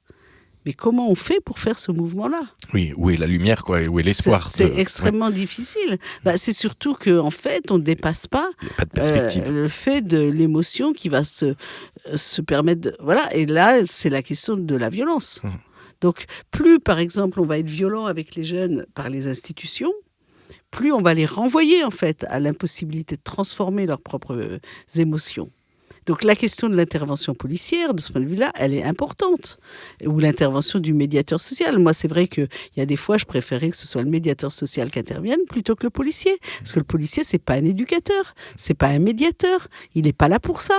mais comment on fait pour faire ce mouvement-là ? Oui, où est la lumière, quoi, et où est l'espoir C'est extrêmement difficile. C'est surtout qu'en fait, on ne dépasse pas, il n'y a pas de perspective. Le fait de l'émotion qui va se permettre de... Voilà, et là, c'est la question de la violence. Donc, plus, par exemple, on va être violent avec les jeunes par les institutions, plus on va les renvoyer, en fait, à l'impossibilité de transformer leurs propres émotions. Donc la question de l'intervention policière, de ce point de vue-là, elle est importante. Ou l'intervention du médiateur social. Moi, c'est vrai qu'il y a des fois, je préférais que ce soit le médiateur social qui intervienne plutôt que le policier. Parce que le policier, c'est pas un éducateur, c'est pas un médiateur. Il n'est pas là pour ça.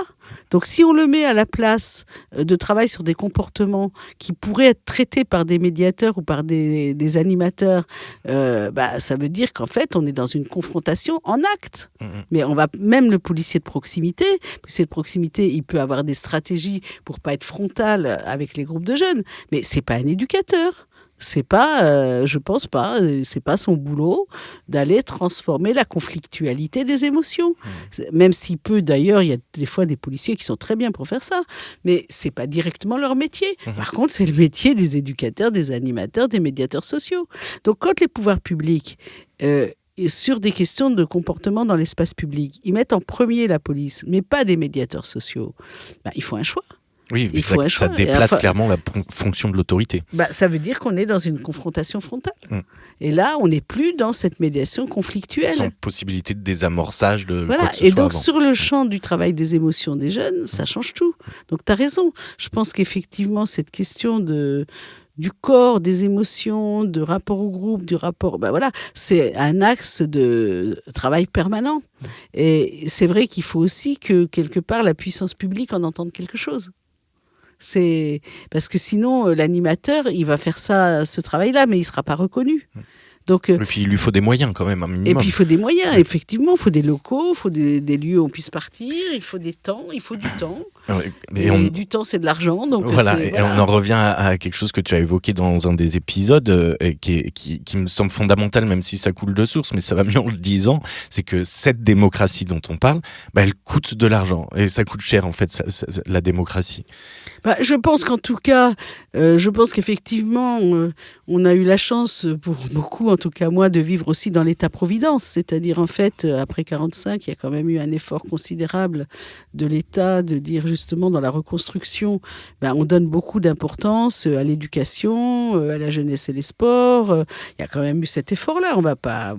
Donc si on le met à la place de travail sur des comportements qui pourraient être traités par des médiateurs ou par des animateurs, ça veut dire qu'en fait, on est dans une confrontation en acte. Mais on va même le policier de proximité, il peut avoir des stratégies pour pas être frontal avec les groupes de jeunes, mais c'est pas un éducateur. C'est pas, je pense pas, c'est pas son boulot d'aller transformer la conflictualité des émotions. Même s'il peut, d'ailleurs, il y a des fois des policiers qui sont très bien pour faire ça, mais c'est pas directement leur métier. Par contre, c'est le métier des éducateurs, des animateurs, des médiateurs sociaux. Donc, quand les pouvoirs publics sur des questions de comportement dans l'espace public, ils mettent en premier la police, mais pas des médiateurs sociaux, il faut un choix. Oui, ça déplace clairement la fonction de l'autorité. Ça veut dire qu'on est dans une confrontation frontale. Et là, on n'est plus dans cette médiation conflictuelle. Sans possibilité de désamorçage de voilà. quoi que ce Et soit donc, avant. sur le champ du travail des émotions des jeunes, ça change tout. Donc, tu as raison. Je pense qu'effectivement, cette question du corps, des émotions, de rapport au groupe, du rapport... c'est un axe de travail permanent. Et c'est vrai qu'il faut aussi que, quelque part, la puissance publique en entende quelque chose. C'est... Parce que sinon, l'animateur, il va faire ce travail-là, mais il ne sera pas reconnu. Donc, et puis il lui faut des moyens quand même, un minimum. Et puis il faut des moyens, effectivement, il faut des locaux, il faut des lieux où on puisse partir, il faut du temps. Et du temps, c'est de l'argent. Donc voilà, on en revient à quelque chose que tu as évoqué dans un des épisodes, qui me semble fondamental, même si ça coule de source, mais ça va mieux en le disant, c'est que cette démocratie dont on parle, elle coûte de l'argent. Et ça coûte cher, en fait, la démocratie. Je pense qu'en tout cas, qu'effectivement, on a eu la chance, pour beaucoup, en tout cas moi, de vivre aussi dans l'État-providence. C'est-à-dire, en fait, après 1945, il y a quand même eu un effort considérable de l'État de dire justement dans la reconstruction, on donne beaucoup d'importance à l'éducation, à la jeunesse et les sports. Il y a quand même eu cet effort-là. On va pas,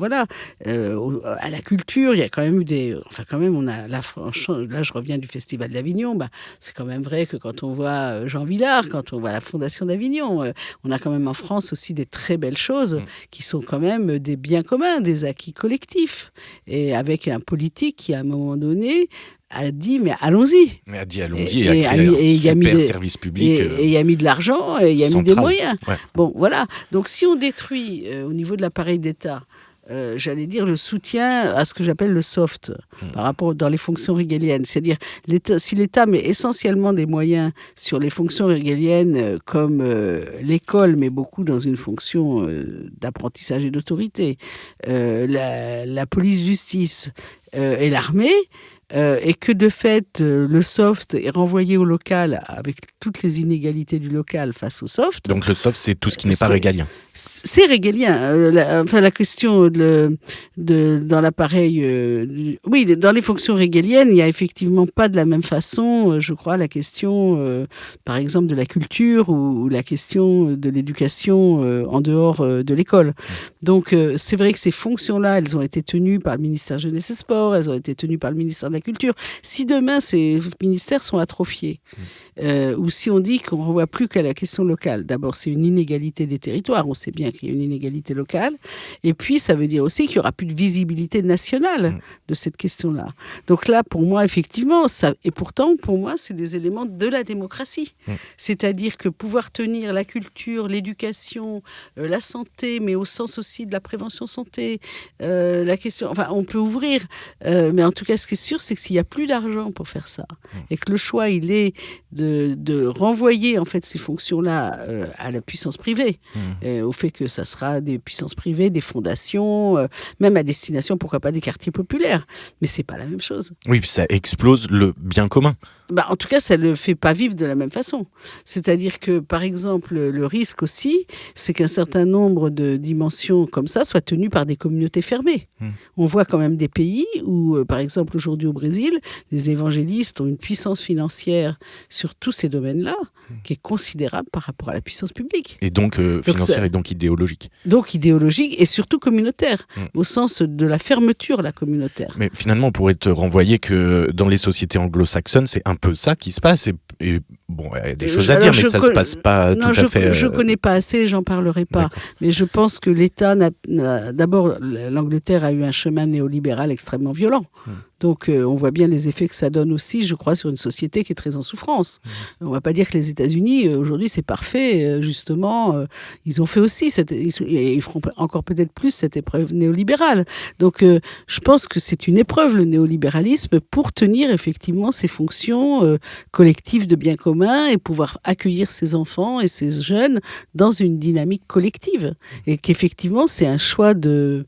à la culture, il y a quand même eu on a là, je reviens du Festival d'Avignon. C'est quand même vrai que quand on voit Jean Vilar, quand on voit la Fondation d'Avignon, on a quand même en France aussi des très belles choses qui sont quand même des biens communs, des acquis collectifs. Et avec un politique qui, à un moment donné, a dit mais allons-y. Mais a dit allons-y et a créé un super service public. Et il a mis de l'argent et il a mis des moyens. Ouais. Bon, voilà. Donc si on détruit au niveau de l'appareil d'État, j'allais dire le soutien à ce que j'appelle le soft par rapport dans les fonctions régaliennes. C'est-à-dire, si l'État met essentiellement des moyens sur les fonctions régaliennes comme l'école, mais beaucoup dans une fonction d'apprentissage et d'autorité, la police-justice et l'armée, et que de fait, le soft est renvoyé au local avec toutes les inégalités du local face au soft. Donc le soft, c'est tout ce qui n'est pas régalien. C'est régalien. La question dans l'appareil... dans les fonctions régaliennes, il n'y a effectivement pas de la même façon, je crois, la question, par exemple, de la culture ou la question de l'éducation en dehors de l'école. Donc, c'est vrai que ces fonctions-là, elles ont été tenues par le ministère Jeunesse et Sport, elles ont été tenues par le ministère de la Culture. Si demain, ces ministères sont atrophiés, ou si on dit qu'on ne renvoie plus qu'à la question locale, d'abord, c'est une inégalité des territoires. On sait bien qu'il y a une inégalité locale. Et puis, ça veut dire aussi qu'il n'y aura plus de visibilité nationale de cette question-là. Donc là, pour moi, effectivement, et pourtant, pour moi, c'est des éléments de la démocratie. C'est-à-dire que pouvoir tenir la culture, l'éducation, la santé, mais au sens aussi de la prévention santé, la question... Enfin, on peut ouvrir, mais en tout cas, ce qui est sûr, c'est que s'il n'y a plus d'argent pour faire ça, et que le choix, il est de renvoyer en fait ces fonctions-là à la puissance privée, au fait que ça sera des puissances privées, des fondations, même à destination, pourquoi pas, des quartiers populaires. Mais c'est pas la même chose. Oui, puis ça explose le bien commun. En tout cas, ça ne le fait pas vivre de la même façon. C'est-à-dire que, par exemple, le risque aussi, c'est qu'un certain nombre de dimensions comme ça soient tenues par des communautés fermées. On voit quand même des pays où, par exemple, aujourd'hui au Brésil, les évangélistes ont une puissance financière sur tous ces domaines-là qui est considérable par rapport à la puissance publique. Et donc financière et donc idéologique. Donc idéologique et surtout communautaire, au sens de la fermeture, la communautaire. Mais finalement, on pourrait te renvoyer que dans les sociétés anglo-saxonnes, c'est un peu ça qui se passe. Et bon, il y a des choses à dire, mais ça ne se passe pas tout à fait... Je ne connais pas assez, j'en parlerai pas. D'accord. Mais je pense que l'État d'abord, l'Angleterre a eu un chemin néolibéral extrêmement violent. Donc, on voit bien les effets que ça donne aussi, je crois, sur une société qui est très en souffrance. On ne va pas dire que les États-Unis, aujourd'hui, c'est parfait. Justement, ils ont fait aussi, ils feront encore peut-être plus cette épreuve néolibérale. Donc, je pense que c'est une épreuve, le néolibéralisme, pour tenir effectivement ces fonctions collectives de bien commun et pouvoir accueillir ces enfants et ces jeunes dans une dynamique collective. Et qu'effectivement, c'est un choix de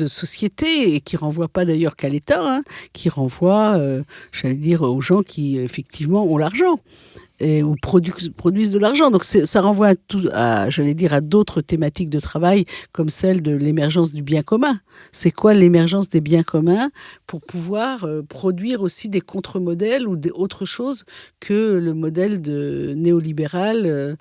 société et qui renvoie pas d'ailleurs qu'à l'État, qui renvoie, j'allais dire, aux gens qui effectivement ont l'argent ou produisent de l'argent. Donc ça renvoie j'allais dire, à d'autres thématiques de travail comme celle de l'émergence du bien commun. C'est quoi l'émergence des biens communs pour pouvoir produire aussi des contre-modèles ou autre chose que le modèle de néolibéral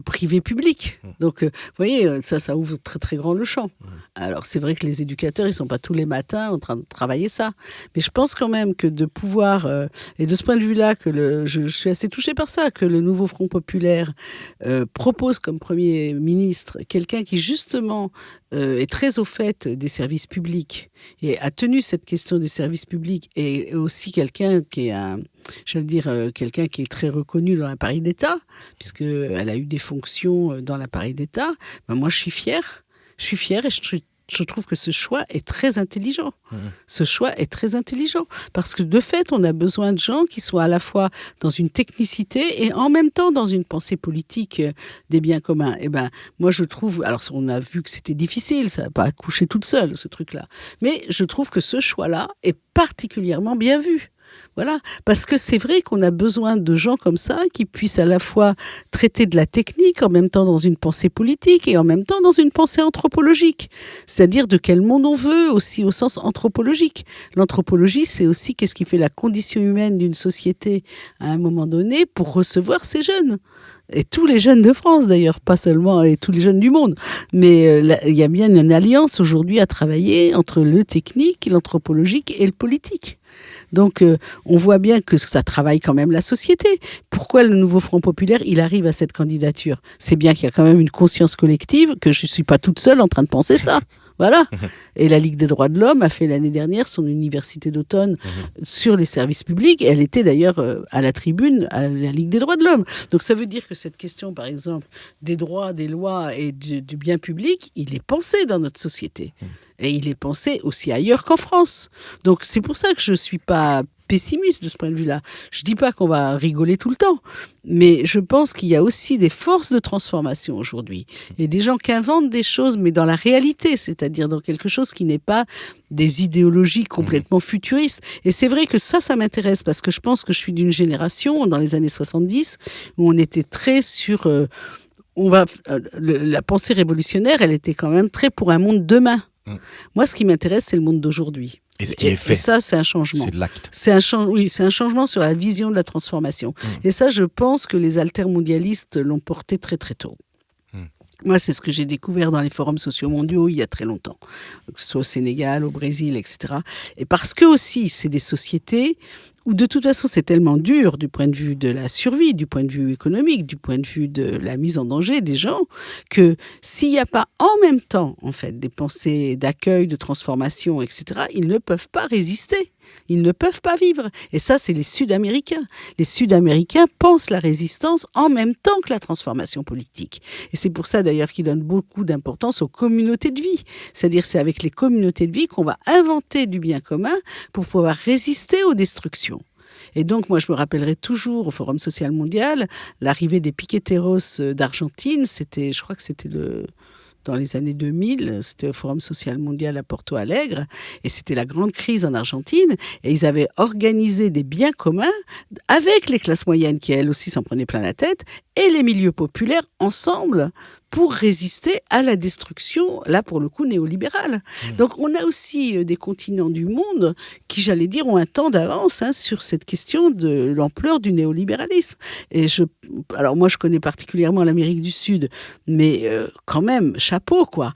privé-public. Donc, vous voyez, ça ouvre très, très grand le champ. Alors, c'est vrai que les éducateurs, ils ne sont pas tous les matins en train de travailler ça. Mais je pense quand même que de pouvoir, et de ce point de vue-là, je suis assez touchée par ça, que le nouveau Front populaire propose comme Premier ministre quelqu'un qui, justement, est très au fait des services publics et a tenu cette question des services publics, et aussi quelqu'un qui est quelqu'un qui est très reconnu dans l'appareil d'État, puisqu'elle a eu des fonctions dans l'appareil d'État. Moi, je suis fière. Je suis fière et je trouve que ce choix est très intelligent. Ce choix est très intelligent. Parce que de fait, on a besoin de gens qui soient à la fois dans une technicité et en même temps dans une pensée politique des biens communs. Et moi, je trouve... Alors, on a vu que c'était difficile, ça n'a pas accouché toute seule, ce truc-là. Mais je trouve que ce choix-là est particulièrement bien vu. Voilà, parce que c'est vrai qu'on a besoin de gens comme ça qui puissent à la fois traiter de la technique, en même temps dans une pensée politique et en même temps dans une pensée anthropologique. C'est-à-dire de quel monde on veut, aussi au sens anthropologique. L'anthropologie, c'est aussi qu'est-ce qui fait la condition humaine d'une société à un moment donné pour recevoir ces jeunes. Et tous les jeunes de France, d'ailleurs, pas seulement, et tous les jeunes du monde. Mais il y a bien une alliance aujourd'hui à travailler entre le technique, l'anthropologique et le politique. Donc, on voit bien que ça travaille quand même la société. Pourquoi le nouveau Front populaire, il arrive à cette candidature ? C'est bien qu'il y a quand même une conscience collective, que je ne suis pas toute seule en train de penser ça. Voilà. Et la Ligue des droits de l'homme a fait l'année dernière son université d'automne sur les services publics. Et elle était d'ailleurs à la tribune à la Ligue des droits de l'homme. Donc ça veut dire que cette question, par exemple, des droits, des lois et du bien public, il est pensé dans notre société. Et il est pensé aussi ailleurs qu'en France. Donc c'est pour ça que je ne suis pas pessimiste de ce point de vue-là. Je ne dis pas qu'on va rigoler tout le temps, mais je pense qu'il y a aussi des forces de transformation aujourd'hui. Et des gens qui inventent des choses, mais dans la réalité, c'est-à-dire dans quelque chose qui n'est pas des idéologies complètement futuristes. Et c'est vrai que ça m'intéresse, parce que je pense que je suis d'une génération, dans les années 70, où on était très sur... la pensée révolutionnaire, elle était quand même très pour un monde demain. Moi, ce qui m'intéresse, c'est le monde d'aujourd'hui. Et ce qui est fait. Et ça, c'est un changement. C'est de l'acte. C'est un changement sur la vision de la transformation. Et ça, je pense que les altermondialistes l'ont porté très, très tôt. Moi, c'est ce que j'ai découvert dans les forums sociaux mondiaux il y a très longtemps, que ce soit au Sénégal, au Brésil, etc. Et parce que aussi, c'est des sociétés où de toute façon c'est tellement dur du point de vue de la survie, du point de vue économique, du point de vue de la mise en danger des gens, que s'il n'y a pas en même temps, en fait, des pensées d'accueil, de transformation, etc., ils ne peuvent pas résister. Ils ne peuvent pas vivre. Et ça, c'est les Sud-Américains. Les Sud-Américains pensent la résistance en même temps que la transformation politique. Et c'est pour ça, d'ailleurs, qu'ils donnent beaucoup d'importance aux communautés de vie. C'est-à-dire, c'est avec les communautés de vie qu'on va inventer du bien commun pour pouvoir résister aux destructions. Et donc, moi, je me rappellerai toujours au Forum social mondial, l'arrivée des piqueteros d'Argentine, je crois que c'était dans les années 2000, c'était au Forum social mondial à Porto Alegre, et c'était la grande crise en Argentine, et ils avaient organisé des biens communs avec les classes moyennes qui, elles aussi, s'en prenaient plein la tête, et les milieux populaires ensemble pour résister à la destruction, là pour le coup néolibérale. Donc on a aussi des continents du monde qui, j'allais dire, ont un temps d'avance sur cette question de l'ampleur du néolibéralisme. Et alors moi je connais particulièrement l'Amérique du Sud, mais quand même, chapeau quoi.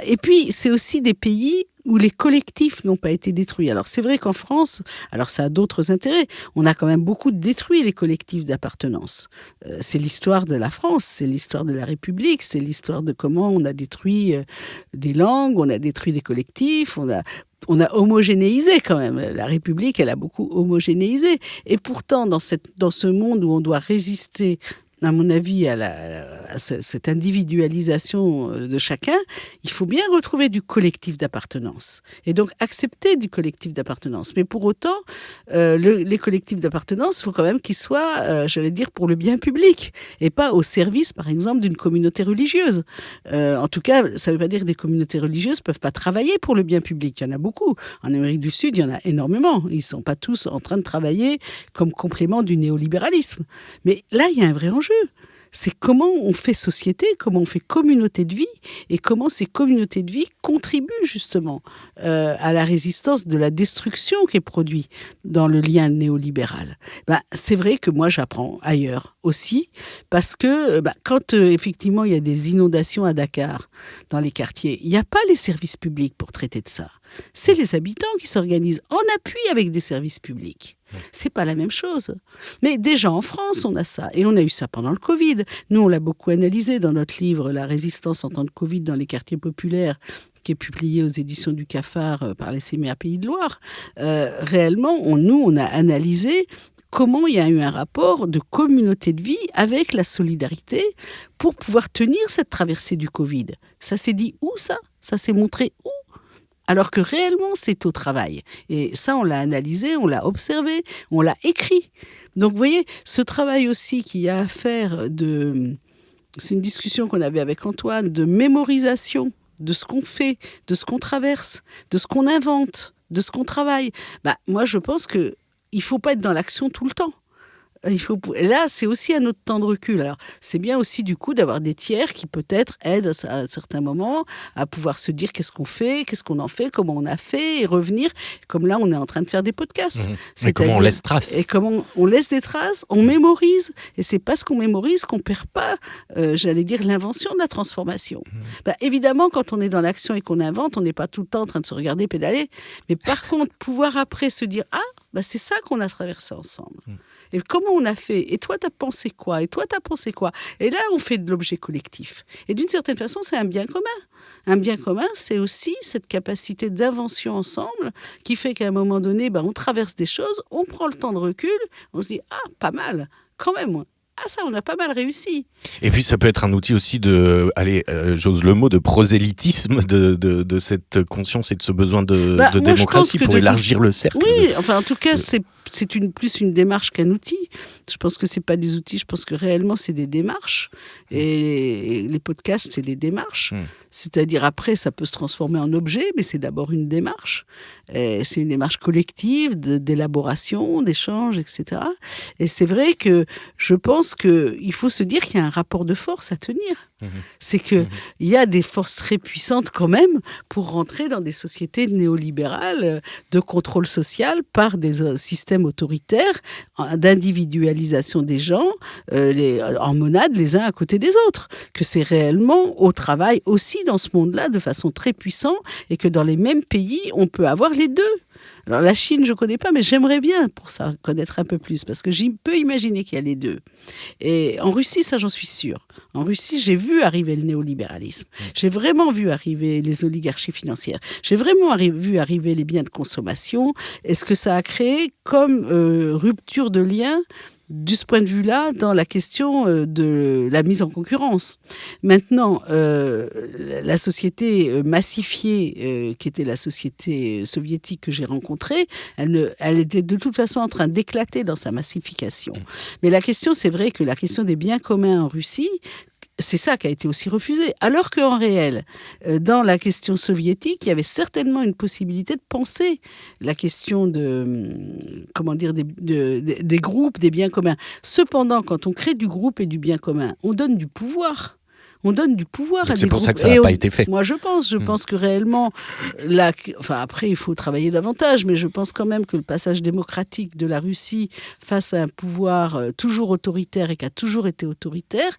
Et puis c'est aussi des pays où les collectifs n'ont pas été détruits. Alors c'est vrai qu'en France, alors ça a d'autres intérêts, on a quand même beaucoup détruit les collectifs d'appartenance. C'est l'histoire de la France, c'est l'histoire de la République, c'est l'histoire de comment on a détruit des langues, on a détruit des collectifs, on a homogénéisé quand même. La République, elle a beaucoup homogénéisé. Et pourtant, dans ce monde où on doit résister, à mon avis, à cette individualisation de chacun, il faut bien retrouver du collectif d'appartenance. Et donc, accepter du collectif d'appartenance. Mais pour autant, les collectifs d'appartenance, il faut quand même qu'ils soient, j'allais dire, pour le bien public, et pas au service, par exemple, d'une communauté religieuse. En tout cas, ça ne veut pas dire que des communautés religieuses ne peuvent pas travailler pour le bien public. Il y en a beaucoup. En Amérique du Sud, il y en a énormément. Ils ne sont pas tous en train de travailler comme complément du néolibéralisme. Mais là, il y a un vrai enjeu. C'est comment on fait société, comment on fait communauté de vie et comment ces communautés de vie contribuent justement à la résistance de la destruction qui est produite dans le lien néolibéral. C'est vrai que moi j'apprends ailleurs aussi parce que quand effectivement il y a des inondations à Dakar dans les quartiers, il n'y a pas les services publics pour traiter de ça. C'est les habitants qui s'organisent en appui avec des services publics. C'est pas la même chose. Mais déjà en France, on a ça. Et on a eu ça pendant le Covid. Nous, on l'a beaucoup analysé dans notre livre « La résistance en temps de Covid dans les quartiers populaires », qui est publié aux éditions du Cafard par les CMA Pays de Loire. Réellement, on a analysé comment il y a eu un rapport de communauté de vie avec la solidarité pour pouvoir tenir cette traversée du Covid. Ça s'est dit où ça ? Ça s'est montré où ? Alors que réellement, c'est au travail. Et ça, on l'a analysé, on l'a observé, on l'a écrit. Donc, vous voyez, ce travail aussi qu'il y a à faire c'est une discussion qu'on avait avec Antoine, de mémorisation de ce qu'on fait, de ce qu'on traverse, de ce qu'on invente, de ce qu'on travaille. Moi, je pense qu'il ne faut pas être dans l'action tout le temps. Là, c'est aussi un autre temps de recul. Alors, c'est bien aussi du coup d'avoir des tiers qui peut-être aident à un certain moment à pouvoir se dire qu'est-ce qu'on fait, qu'est-ce qu'on en fait, comment on a fait et revenir. Comme là, on est en train de faire des podcasts. Mais comment on laisse trace ? Et comment on laisse des traces, on mémorise. Et c'est parce qu'on mémorise qu'on perd pas, j'allais dire, l'invention de la transformation. Évidemment, quand on est dans l'action et qu'on invente, on n'est pas tout le temps en train de se regarder pédaler. Mais par contre, pouvoir après se dire c'est ça qu'on a traversé ensemble. Et comment on a fait ? Et toi, t'as pensé quoi ? Et toi, t'as pensé quoi ? Et là, on fait de l'objet collectif. Et d'une certaine façon, c'est un bien commun. Un bien commun, c'est aussi cette capacité d'invention ensemble qui fait qu'à un moment donné, on traverse des choses, on prend le temps de recul, on se dit « pas mal, quand même ». Ça, on a pas mal réussi. Et puis, ça peut être un outil aussi j'ose le mot, de prosélytisme de cette conscience et de ce besoin de démocratie pour élargir le cercle. Oui, en tout cas, c'est plus une démarche qu'un outil. Je pense que c'est pas des outils, je pense que réellement, c'est des démarches. Et les podcasts, c'est des démarches. C'est-à-dire, après, ça peut se transformer en objet, mais c'est d'abord une démarche. Et c'est une démarche collective, d'élaboration, d'échange, etc. Et c'est vrai que je pense qu'il faut se dire qu'il y a un rapport de force à tenir. C'est qu'il y a des forces très puissantes quand même pour rentrer dans des sociétés néolibérales de contrôle social par des systèmes autoritaires, d'individualisation des gens, en monade les uns à côté des autres. Que c'est réellement au travail aussi dans ce monde-là de façon très puissante et que dans les mêmes pays, on peut avoir les deux. Alors la Chine, je ne connais pas, mais j'aimerais bien pour ça connaître un peu plus, parce que j'y peux imaginer qu'il y a les deux. Et en Russie, ça j'en suis sûre. En Russie, j'ai vu arriver le néolibéralisme. J'ai vraiment vu arriver les oligarchies financières. J'ai vraiment vu arriver les biens de consommation. Et ce que ça a créé comme rupture de lien de ce point de vue-là, dans la question de la mise en concurrence. Maintenant, la société massifiée, qui était la société soviétique que j'ai rencontrée, elle était de toute façon en train d'éclater dans sa massification. Mais la question, c'est vrai que la question des biens communs en Russie, c'est ça qui a été aussi refusé. Alors qu'en réel, dans la question soviétique, il y avait certainement une possibilité de penser la question des groupes, des biens communs. Cependant, quand on crée du groupe et du bien commun, on donne du pouvoir. On donne du pouvoir à des groupes. C'est pour ça que ça n'a pas été fait. Moi, je pense que réellement, après, il faut travailler davantage, mais je pense quand même que le passage démocratique de la Russie face à un pouvoir toujours autoritaire et qui a toujours été autoritaire,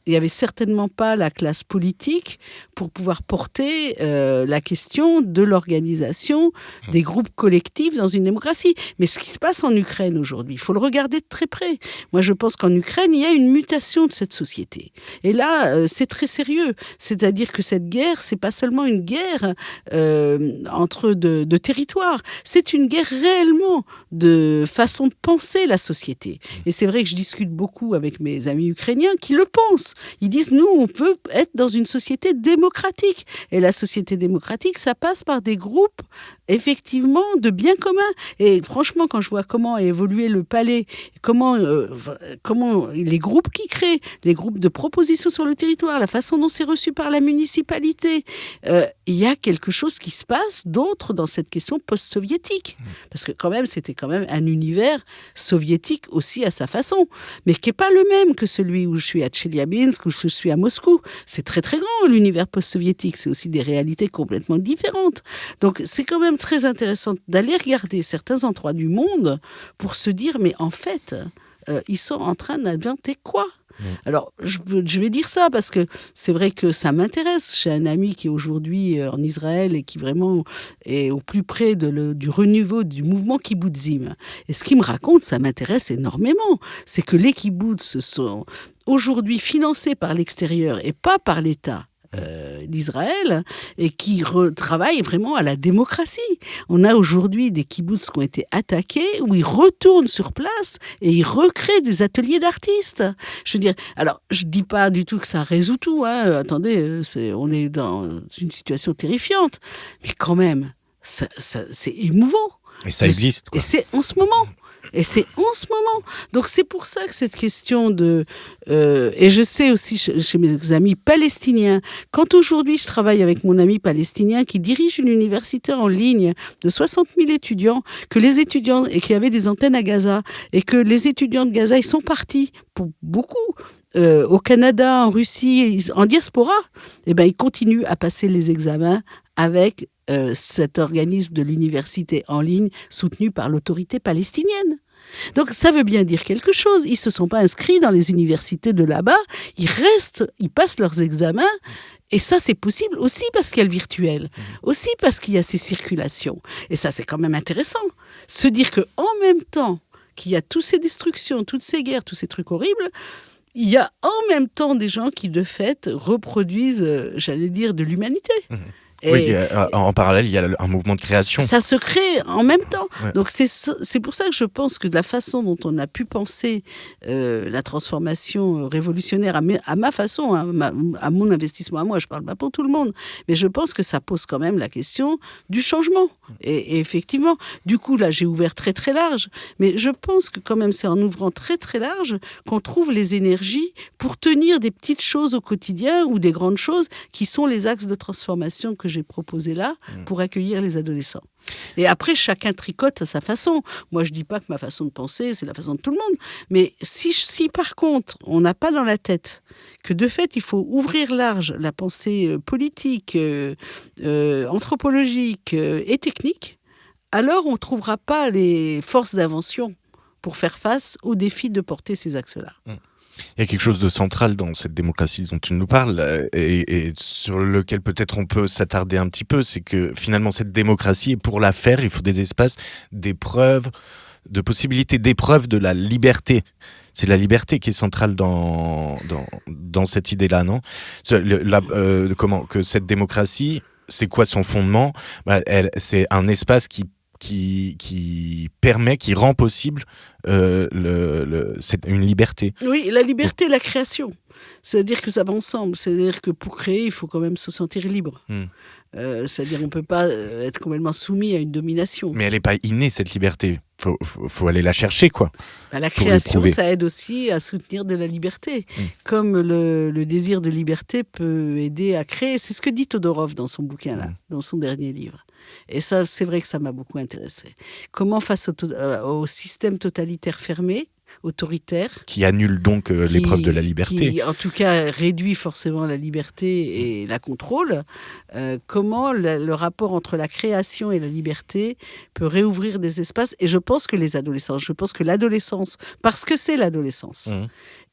il n'y avait certainement pas la classe politique pour pouvoir porter la question de l'organisation des groupes collectifs dans une démocratie. Mais ce qui se passe en Ukraine aujourd'hui, il faut le regarder de très près. Moi, je pense qu'en Ukraine, il y a une mutation de cette société. Et là, c'est très sérieux. C'est-à-dire que cette guerre, c'est pas seulement une guerre entre de territoires. C'est une guerre réellement de façon de penser la société. Et c'est vrai que je discute beaucoup avec mes amis ukrainiens qui le pensent. Ils disent, nous, on peut être dans une société démocratique. Et la société démocratique, ça passe par des groupes, effectivement, de biens communs. Et franchement, quand je vois comment a évolué le palais, comment les groupes qui créent, les groupes de proposition sur le territoire, la façon dont c'est reçu par la municipalité, il y a quelque chose qui se passe d'autre dans cette question post-soviétique. Parce que quand même, c'était quand même un univers soviétique aussi à sa façon, mais qui n'est pas le même que celui où je suis à Tcheliabinsk, où je suis à Moscou. C'est très très grand l'univers post-soviétique, c'est aussi des réalités complètement différentes. Donc c'est quand même très intéressant d'aller regarder certains endroits du monde pour se dire, mais en fait, ils sont en train d'inventer quoi ? Alors, je vais dire ça parce que c'est vrai que ça m'intéresse. J'ai un ami qui est aujourd'hui en Israël et qui vraiment est au plus près du renouveau du mouvement kibbutzim. Et ce qu'il me raconte, ça m'intéresse énormément. C'est que les kibbutz sont aujourd'hui financés par l'extérieur et pas par l'État d'Israël, et qui travaillent vraiment à la démocratie. On a aujourd'hui des kibbutz qui ont été attaqués, où ils retournent sur place et ils recréent des ateliers d'artistes. Je veux dire, alors, je ne dis pas du tout que ça résout tout, hein. Attendez, on est dans une situation terrifiante, mais quand même, c'est émouvant. Et ça existe, quoi. Et c'est en ce moment. Et c'est en ce moment. Donc c'est pour ça que cette question de... et je sais aussi chez mes amis palestiniens, quand aujourd'hui je travaille avec mon ami palestinien qui dirige une université en ligne de 60 000 étudiants, que les étudiants, et qui avait des antennes à Gaza, et que les étudiants de Gaza, ils sont partis pour beaucoup au Canada, en Russie, en diaspora, et ben ils continuent à passer les examens avec cet organisme de l'université en ligne soutenu par l'autorité palestinienne. Donc ça veut bien dire quelque chose. Ils ne se sont pas inscrits dans les universités de là-bas, ils restent, ils passent leurs examens, et ça c'est possible aussi parce qu'il y a le virtuel, aussi parce qu'il y a ces circulations. Et ça c'est quand même intéressant. Se dire qu'en même temps qu'il y a toutes ces destructions, toutes ces guerres, tous ces trucs horribles, il y a en même temps des gens qui de fait reproduisent, j'allais dire, de l'humanité. Oui, en parallèle, il y a un mouvement de création. Ça se crée en même temps. Ouais. Donc c'est pour ça que je pense que de la façon dont on a pu penser la transformation révolutionnaire à ma façon, à mon investissement à moi, je ne parle pas pour tout le monde, mais je pense que ça pose quand même la question du changement. Et effectivement, du coup, là, j'ai ouvert très très large, mais je pense que quand même c'est en ouvrant très très large qu'on trouve les énergies pour tenir des petites choses au quotidien ou des grandes choses qui sont les axes de transformation que j'ai proposé là pour accueillir les adolescents. Et après, chacun tricote à sa façon. Moi, je ne dis pas que ma façon de penser, c'est la façon de tout le monde. Mais si par contre, on n'a pas dans la tête que de fait, il faut ouvrir large la pensée politique, anthropologique et technique, alors on ne trouvera pas les forces d'invention pour faire face aux défis de porter ces axes-là. Il y a quelque chose de central dans cette démocratie dont tu nous parles et sur lequel peut-être on peut s'attarder un petit peu, c'est que finalement cette démocratie, pour la faire, il faut des espaces d'épreuve, de possibilités d'épreuve de la liberté. C'est la liberté qui est centrale dans cette idée-là, non ? Comment que cette démocratie, c'est quoi son fondement ? C'est un espace qui permet, qui rend possible une liberté. Oui, la liberté et la création. C'est-à-dire que ça va ensemble. C'est-à-dire que pour créer, il faut quand même se sentir libre. C'est-à-dire qu'on ne peut pas être complètement soumis à une domination. Mais elle n'est pas innée, cette liberté. Faut aller la chercher, quoi. La création, ça aide aussi à soutenir de la liberté. Comme le désir de liberté peut aider à créer. C'est ce que dit Todorov dans son bouquin, là, dans son dernier livre. Et ça, c'est vrai que ça m'a beaucoup intéressé. Comment face au système totalitaire fermé, autoritaire... Qui annule donc l'épreuve de la liberté. Qui, en tout cas, réduit forcément la liberté et la contrôle. Comment le rapport entre la création et la liberté peut réouvrir des espaces. Et je pense que l'adolescence, parce que c'est l'adolescence,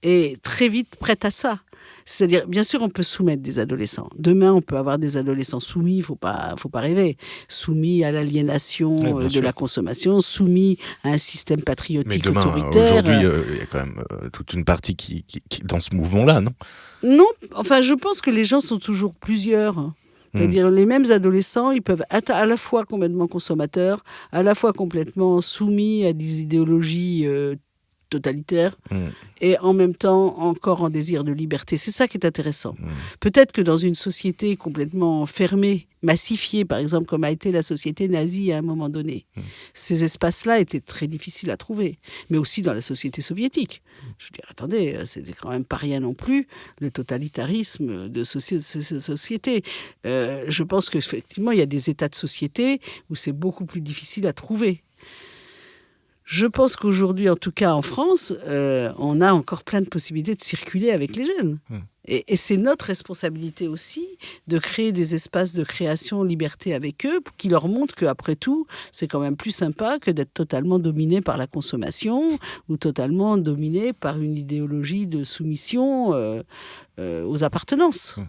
est très vite prête à ça. C'est-à-dire, bien sûr, on peut soumettre des adolescents. Demain, on peut avoir des adolescents soumis, faut pas rêver, soumis à l'aliénation de la consommation, soumis à un système patriotique autoritaire. Aujourd'hui, il y a quand même toute une partie qui dans ce mouvement-là, non ? Non, enfin, je pense que les gens sont toujours plusieurs. C'est-à-dire, les mêmes adolescents, ils peuvent être à la fois complètement consommateurs, à la fois complètement soumis à des idéologies totalitaire et en même temps encore en désir de liberté. C'est ça qui est intéressant. Peut-être que dans une société complètement fermée, massifiée, par exemple, comme a été la société nazie à un moment donné, ces espaces-là étaient très difficiles à trouver. Mais aussi dans la société soviétique. Je veux dire, attendez, c'était quand même pas rien non plus, le totalitarisme de ces sociétés. Je pense qu'effectivement, il y a des états de société où c'est beaucoup plus difficile à trouver. Je pense qu'aujourd'hui, en tout cas en France, on a encore plein de possibilités de circuler avec les jeunes. Et c'est notre responsabilité aussi de créer des espaces de création, liberté avec eux, qui leur montrent qu'après tout, c'est quand même plus sympa que d'être totalement dominé par la consommation ou totalement dominé par une idéologie de soumission aux appartenances.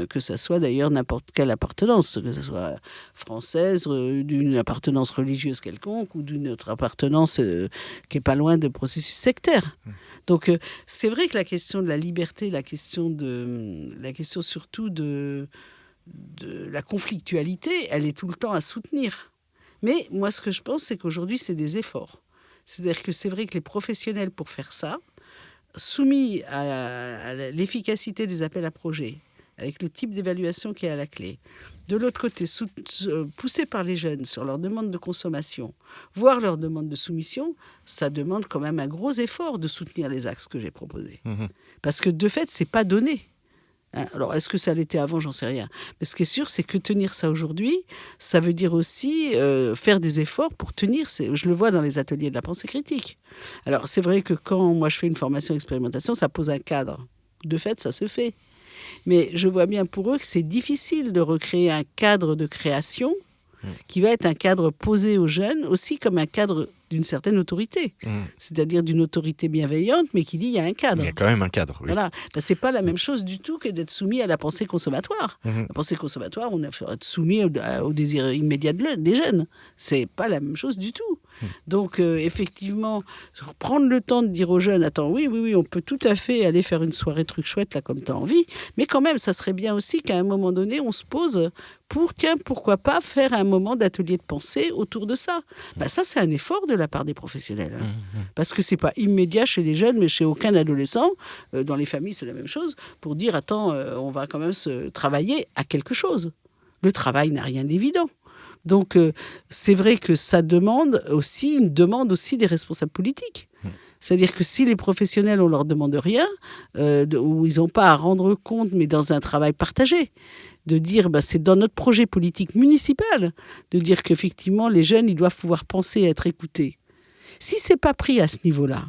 Que ce soit d'ailleurs n'importe quelle appartenance, que ce soit française, d'une appartenance religieuse quelconque ou d'une autre appartenance qui n'est pas loin de processus sectaires. Donc c'est vrai que la question de la liberté, la question surtout de la conflictualité, elle est tout le temps à soutenir. Mais moi ce que je pense, c'est qu'aujourd'hui c'est des efforts. C'est-à-dire que c'est vrai que les professionnels pour faire ça, soumis à l'efficacité des appels à projets, avec le type d'évaluation qui est à la clé. De l'autre côté, poussés par les jeunes sur leur demande de consommation, voire leur demande de soumission, ça demande quand même un gros effort de soutenir les axes que j'ai proposés. Parce que de fait, c'est pas donné. Alors, est-ce que ça l'était avant ? J'en sais rien. Mais ce qui est sûr, c'est que tenir ça aujourd'hui, ça veut dire aussi faire des efforts pour tenir. Je le vois dans les ateliers de la pensée critique. Alors, c'est vrai que quand moi je fais une formation expérimentation, ça pose un cadre. De fait, ça se fait. Mais je vois bien pour eux que c'est difficile de recréer un cadre de création qui va être un cadre posé aux jeunes, aussi comme un cadre d'une certaine autorité. C'est-à-dire d'une autorité bienveillante, mais qui dit il y a un cadre. Il y a quand même un cadre, oui. Voilà. Ben, c'est pas la même chose du tout que d'être soumis à la pensée consommatoire. La pensée consommatoire, on est soumis au désir immédiat des jeunes. C'est pas la même chose du tout. Donc, effectivement, prendre le temps de dire aux jeunes, attends, oui, on peut tout à fait aller faire une soirée truc chouette, là, comme tu as envie, mais quand même, ça serait bien aussi qu'à un moment donné, on se pose pourquoi pas faire un moment d'atelier de pensée autour de ça. Ben, ça, c'est un effort de la part des professionnels. Parce que c'est pas immédiat chez les jeunes, mais chez aucun adolescent. Dans les familles, c'est la même chose. Pour dire, attends, on va quand même se travailler à quelque chose. Le travail n'a rien d'évident. Donc, c'est vrai que ça demande aussi des responsables politiques. C'est-à-dire que si les professionnels, on leur demande rien, ou ils n'ont pas à rendre compte, mais dans un travail partagé, de dire, c'est dans notre projet politique municipal, de dire qu'effectivement, les jeunes, ils doivent pouvoir penser à être écoutés. Si c'est pas pris à ce niveau-là,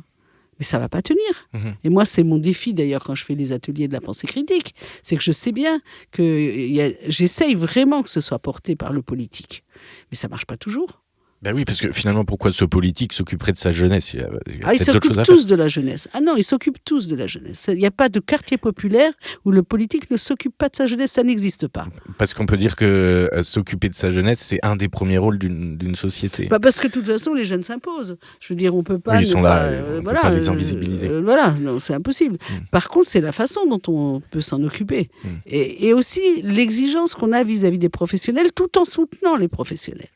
mais ça va pas tenir. Et moi, c'est mon défi, d'ailleurs, quand je fais les ateliers de la pensée critique, c'est que je sais bien que j'essaye vraiment que ce soit porté par le politique. Mais ça marche pas toujours. Ben oui, parce que finalement, pourquoi ce politique s'occuperait de sa jeunesse? Il y a Ils peut-être d'autres choses s'occupent à faire. tous de la jeunesse. Ah non, ils s'occupent tous de la jeunesse. Il n'y a pas de quartier populaire où le politique ne s'occupe pas de sa jeunesse, ça n'existe pas. Parce qu'on peut dire que s'occuper de sa jeunesse, c'est un des premiers rôles d'une société. Parce que de toute façon, les jeunes s'imposent. Je veux dire, on peut pas. Oui, ils sont là, on voilà, peut pas les invisibiliser. Voilà, non, c'est impossible. Par contre, c'est la façon dont on peut s'en occuper. Et aussi l'exigence qu'on a vis-à-vis des professionnels, tout en soutenant les professionnels.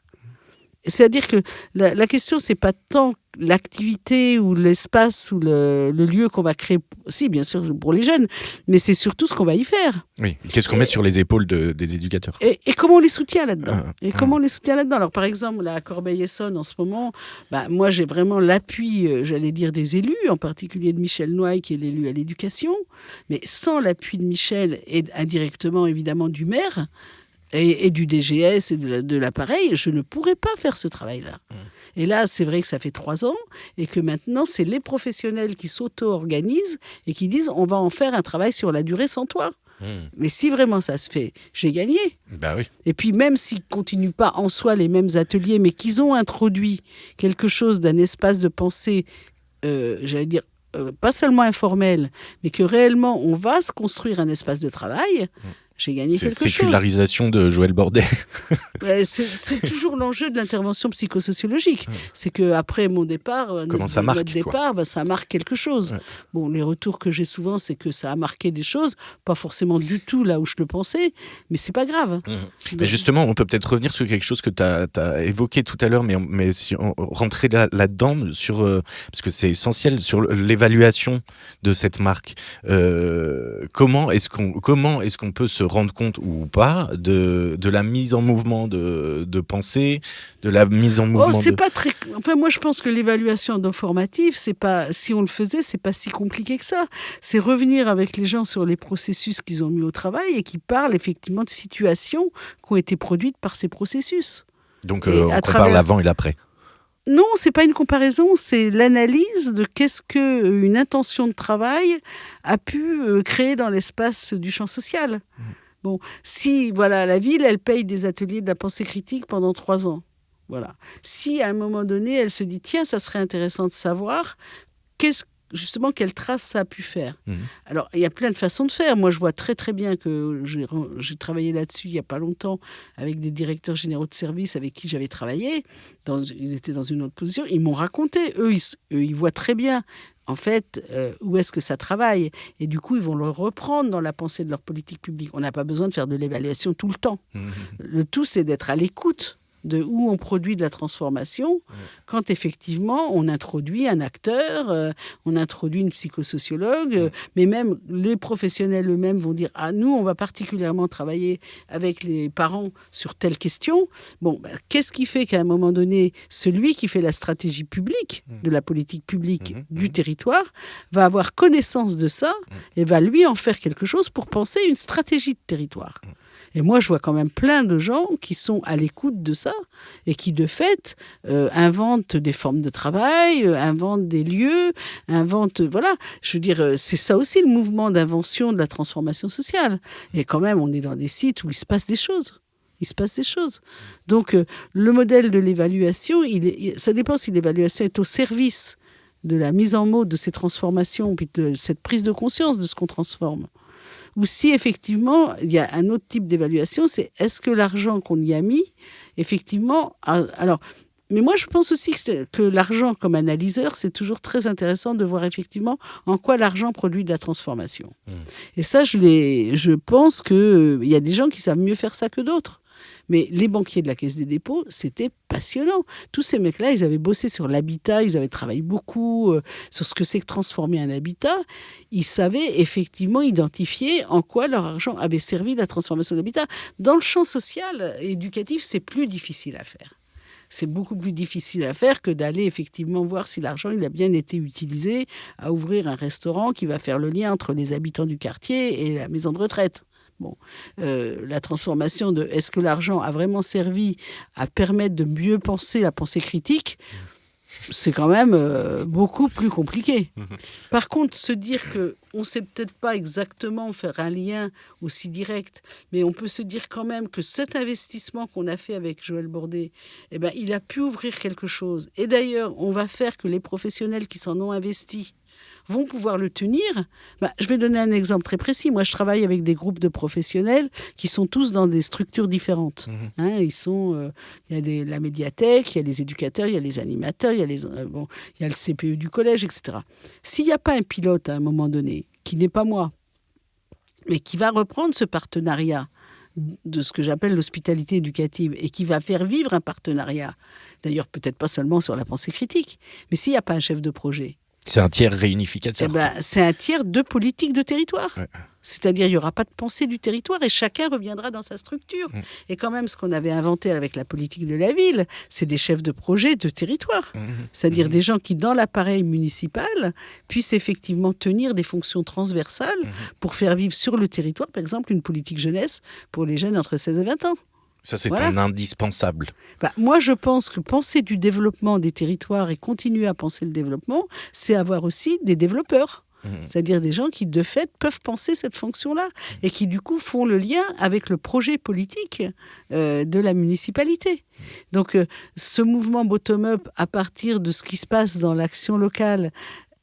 C'est-à-dire que la question, c'est pas tant l'activité ou l'espace ou le lieu qu'on va créer, si bien sûr pour les jeunes, mais c'est surtout ce qu'on va y faire. Oui, qu'est-ce qu'on met sur les épaules des éducateurs? Et comment on les soutient là-dedans. Comment on les soutient là-dedans. Alors par exemple, à Corbeil-Essonnes en ce moment, moi j'ai vraiment l'appui, j'allais dire, des élus, en particulier de Michel Noailles, qui est l'élu à l'éducation, mais sans l'appui de Michel et indirectement évidemment du maire, et du DGS et de l'appareil, je ne pourrais pas faire ce travail-là. Et là, c'est vrai que ça fait 3 ans et que maintenant, c'est les professionnels qui s'auto-organisent et qui disent on va en faire un travail sur la durée sans toi. Mais si vraiment ça se fait, j'ai gagné. Bah oui. Et puis même s'ils ne continuent pas en soi les mêmes ateliers, mais qu'ils ont introduit quelque chose d'un espace de pensée, j'allais dire, pas seulement informel, mais que réellement on va se construire un espace de travail, j'ai gagné quelque chose. Sécularisation de Joël Bordet. C'est toujours l'enjeu de l'intervention psychosociologique. C'est qu'après mon départ, notre départ, ça marque quelque chose. Bon, les retours que j'ai souvent, c'est que ça a marqué des choses, pas forcément du tout là où je le pensais, mais c'est pas grave. Mais justement, on peut peut-être revenir sur quelque chose que tu as évoqué tout à l'heure, mais si on rentrait là-dedans, parce que c'est essentiel, sur l'évaluation de cette marque. Comment est-ce qu'on peut se rendre compte ou pas de la mise en mouvement de pensée, de la mise en mouvement pas très... Enfin, moi, je pense que l'évaluation d'informative, c'est pas... Si on le faisait, c'est pas si compliqué que ça. C'est revenir avec les gens sur les processus qu'ils ont mis au travail et qui parlent effectivement de situations qui ont été produites par ces processus. Donc, on compare l'avant et l'après. Non, c'est pas une comparaison, c'est l'analyse de qu'est-ce qu'une intention de travail a pu créer dans l'espace du champ social. Bon, si, voilà, la ville, elle paye des ateliers de la pensée critique pendant 3 ans. Voilà. Si, à un moment donné, elle se dit, tiens, ça serait intéressant de savoir justement quelle trace ça a pu faire. Alors, il y a plein de façons de faire. Moi, je vois très, très bien que j'ai travaillé là-dessus il n'y a pas longtemps avec des directeurs généraux de services avec qui j'avais travaillé. Ils étaient dans une autre position. Ils m'ont raconté. Eux, ils voient très bien, en fait, où est-ce que ça travaille. Et du coup, ils vont le reprendre dans la pensée de leur politique publique. On n'a pas besoin de faire de l'évaluation tout le temps. Le tout, c'est d'être à l'écoute de où on produit de la transformation, quand effectivement on introduit un acteur, on introduit une psychosociologue, mais même les professionnels eux-mêmes vont dire « Ah, nous, on va particulièrement travailler avec les parents sur telle question. » Bon, qu'est-ce qui fait qu'à un moment donné, celui qui fait la stratégie publique, de la politique publique du territoire, va avoir connaissance de ça et va lui en faire quelque chose pour penser une stratégie de territoire. Et moi, je vois quand même plein de gens qui sont à l'écoute de ça et qui, de fait, inventent des formes de travail, inventent des lieux, Voilà, je veux dire, c'est ça aussi le mouvement d'invention de la transformation sociale. Et quand même, on est dans des sites où il se passe des choses. Donc, le modèle de l'évaluation, ça dépend si l'évaluation est au service de la mise en mots de ces transformations, puis de cette prise de conscience de ce qu'on transforme. Ou si effectivement, il y a un autre type d'évaluation, c'est est-ce que l'argent qu'on y a mis, effectivement... Mais moi, je pense aussi que l'argent comme analyseur, c'est toujours très intéressant de voir effectivement en quoi l'argent produit de la transformation. Et ça, je pense qu'il y a des gens qui savent mieux faire ça que d'autres. Mais les banquiers de la Caisse des dépôts, c'était passionnant. Tous ces mecs-là, ils avaient bossé sur l'habitat, ils avaient travaillé beaucoup sur ce que c'est que transformer un habitat. Ils savaient effectivement identifier en quoi leur argent avait servi la transformation de l'habitat. Dans le champ social, éducatif, c'est plus difficile à faire. C'est beaucoup plus difficile à faire que d'aller effectivement voir si l'argent il a bien été utilisé à ouvrir un restaurant qui va faire le lien entre les habitants du quartier et la maison de retraite. Bon, la transformation est-ce que l'argent a vraiment servi à permettre de mieux penser la pensée critique ? c'est quand même beaucoup plus compliqué. Par contre, se dire qu'on ne sait peut-être pas exactement faire un lien aussi direct, mais on peut se dire quand même que cet investissement qu'on a fait avec Joël Bordet, eh ben, il a pu ouvrir quelque chose. Et d'ailleurs, on va faire que les professionnels qui s'en ont investi vont pouvoir le tenir. Je vais donner un exemple très précis. Moi, je travaille avec des groupes de professionnels qui sont tous dans des structures différentes. Il y a la médiathèque, il y a les éducateurs, il y a les animateurs, il y a il y a le CPE du collège, etc. S'il n'y a pas un pilote à un moment donné, qui n'est pas moi, mais qui va reprendre ce partenariat de ce que j'appelle l'hospitalité éducative et qui va faire vivre un partenariat, d'ailleurs peut-être pas seulement sur la pensée critique, mais s'il n'y a pas un chef de projet, c'est un tiers réunificateur. C'est un tiers de politique de territoire. Ouais. C'est-à-dire, il n'y aura pas de pensée du territoire et chacun reviendra dans sa structure. Et quand même, ce qu'on avait inventé avec la politique de la ville, c'est des chefs de projet de territoire. C'est-à-dire des gens qui, dans l'appareil municipal, puissent effectivement tenir des fonctions transversales pour faire vivre sur le territoire, par exemple, une politique jeunesse pour les jeunes entre 16 et 20 ans. Ça, c'est un indispensable. Moi, je pense que penser du développement des territoires et continuer à penser le développement, c'est avoir aussi des développeurs. C'est-à-dire des gens qui, de fait, peuvent penser cette fonction-là et qui, du coup, font le lien avec le projet politique de la municipalité. Donc, ce mouvement bottom-up, à partir de ce qui se passe dans l'action locale,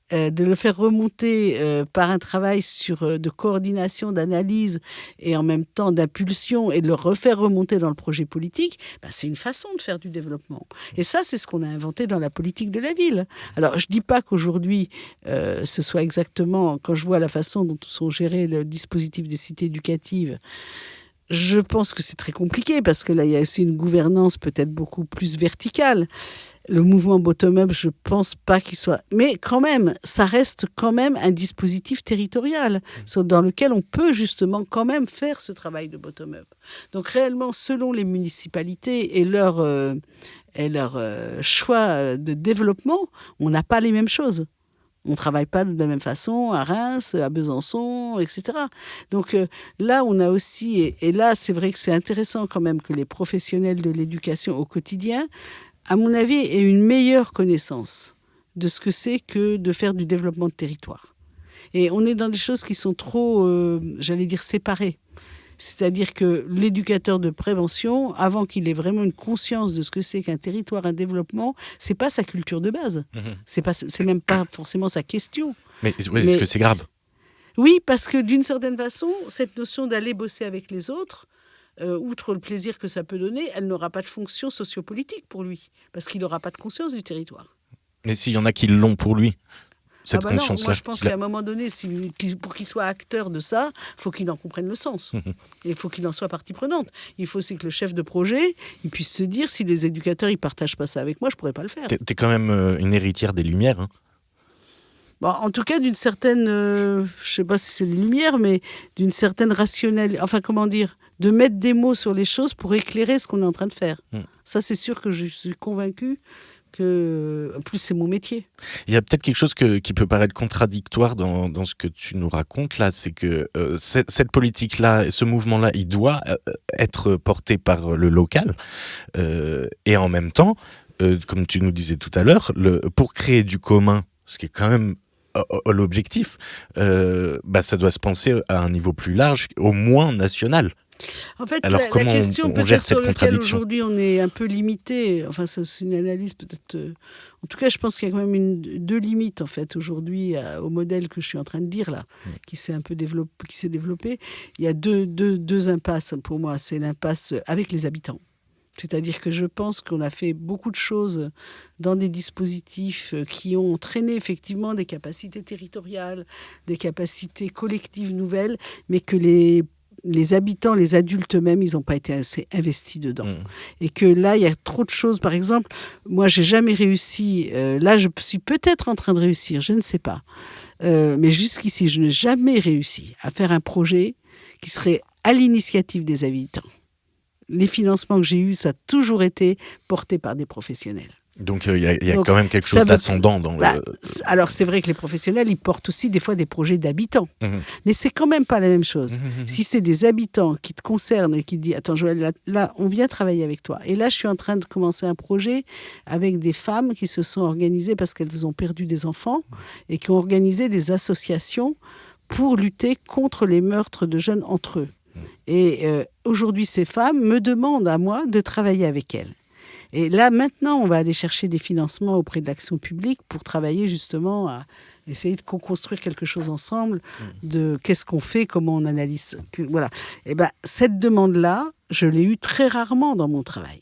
de le faire remonter par un travail de coordination, d'analyse et en même temps d'impulsion et de le refaire remonter dans le projet politique, c'est une façon de faire du développement. Et ça, c'est ce qu'on a inventé dans la politique de la ville. Alors, je ne dis pas qu'aujourd'hui, ce soit exactement, quand je vois la façon dont sont gérés le dispositif des cités éducatives, je pense que c'est très compliqué parce que là, il y a aussi une gouvernance peut-être beaucoup plus verticale. Le mouvement bottom-up, je ne pense pas qu'il soit... Mais quand même, ça reste quand même un dispositif territorial dans lequel on peut justement quand même faire ce travail de bottom-up. Donc réellement, selon les municipalités et leur choix de développement, on n'a pas les mêmes choses. On ne travaille pas de la même façon à Reims, à Besançon, etc. Donc là, on a aussi... Et là, c'est vrai que c'est intéressant quand même que les professionnels de l'éducation au quotidien, à mon avis, aient une meilleure connaissance de ce que c'est que de faire du développement de territoire. Et on est dans des choses qui sont trop, séparées. C'est-à-dire que l'éducateur de prévention, avant qu'il ait vraiment une conscience de ce que c'est qu'un territoire, un développement, c'est pas sa culture de base. C'est même pas forcément sa question. Mais est-ce que c'est grave ? Oui, parce que d'une certaine façon, cette notion d'aller bosser avec les autres, outre le plaisir que ça peut donner, elle n'aura pas de fonction sociopolitique pour lui, parce qu'il n'aura pas de conscience du territoire. Mais s'il y en a qui l'ont pour lui, cette conscience-là. Moi, je pense qu'à un moment donné, pour qu'il soit acteur de ça, il faut qu'il en comprenne le sens. Et il faut qu'il en soit partie prenante. Il faut aussi que le chef de projet, il puisse se dire, si les éducateurs ne partagent pas ça avec moi, je ne pourrais pas le faire. T'es quand même une héritière des Lumières, hein. En tout cas, d'une certaine, je ne sais pas si c'est les Lumières, mais d'une certaine rationalité, de mettre des mots sur les choses pour éclairer ce qu'on est en train de faire. Ça, c'est sûr que je suis convaincue que, en plus, c'est mon métier. Il y a peut-être quelque chose qui peut paraître contradictoire dans ce que tu nous racontes là, c'est que cette politique-là, ce mouvement-là, il doit être porté par le local, et en même temps, comme tu nous disais tout à l'heure, pour créer du commun, ce qui est quand même l'objectif, ça doit se penser à un niveau plus large, au moins national. En fait, alors, la question on gère peut-être cette sur laquelle contradiction aujourd'hui on est un peu limité, c'est une analyse peut-être... En tout cas, je pense qu'il y a quand même deux limites en fait aujourd'hui au modèle que je suis en train de dire là, qui s'est un peu développé. Il y a deux impasses pour moi. C'est l'impasse avec les habitants. C'est-à-dire que je pense qu'on a fait beaucoup de choses dans des dispositifs qui ont entraîné effectivement des capacités territoriales, des capacités collectives nouvelles, mais que les habitants, les adultes eux-mêmes, ils n'ont pas été assez investis dedans. Et que là, il y a trop de choses. Par exemple, moi, j'ai jamais réussi. Là, je suis peut-être en train de réussir, je ne sais pas. Mais jusqu'ici, je n'ai jamais réussi à faire un projet qui serait à l'initiative des habitants. Les financements que j'ai eus, ça a toujours été porté par des professionnels. Donc il y a quand même quelque chose d'ascendant dans le... Alors c'est vrai que les professionnels, ils portent aussi des fois des projets d'habitants. Mais c'est quand même pas la même chose. Si c'est des habitants qui te concernent et qui te disent « Attends Joël, là, on vient travailler avec toi. Et là, je suis en train de commencer un projet avec des femmes qui se sont organisées parce qu'elles ont perdu des enfants et qui ont organisé des associations pour lutter contre les meurtres de jeunes entre eux. Et aujourd'hui, ces femmes me demandent à moi de travailler avec elles. Et là, maintenant, on va aller chercher des financements auprès de l'action publique pour travailler justement à essayer de co-construire quelque chose ensemble, de qu'est-ce qu'on fait, comment on analyse. Voilà. Et ben, cette demande-là, je l'ai eue très rarement dans mon travail.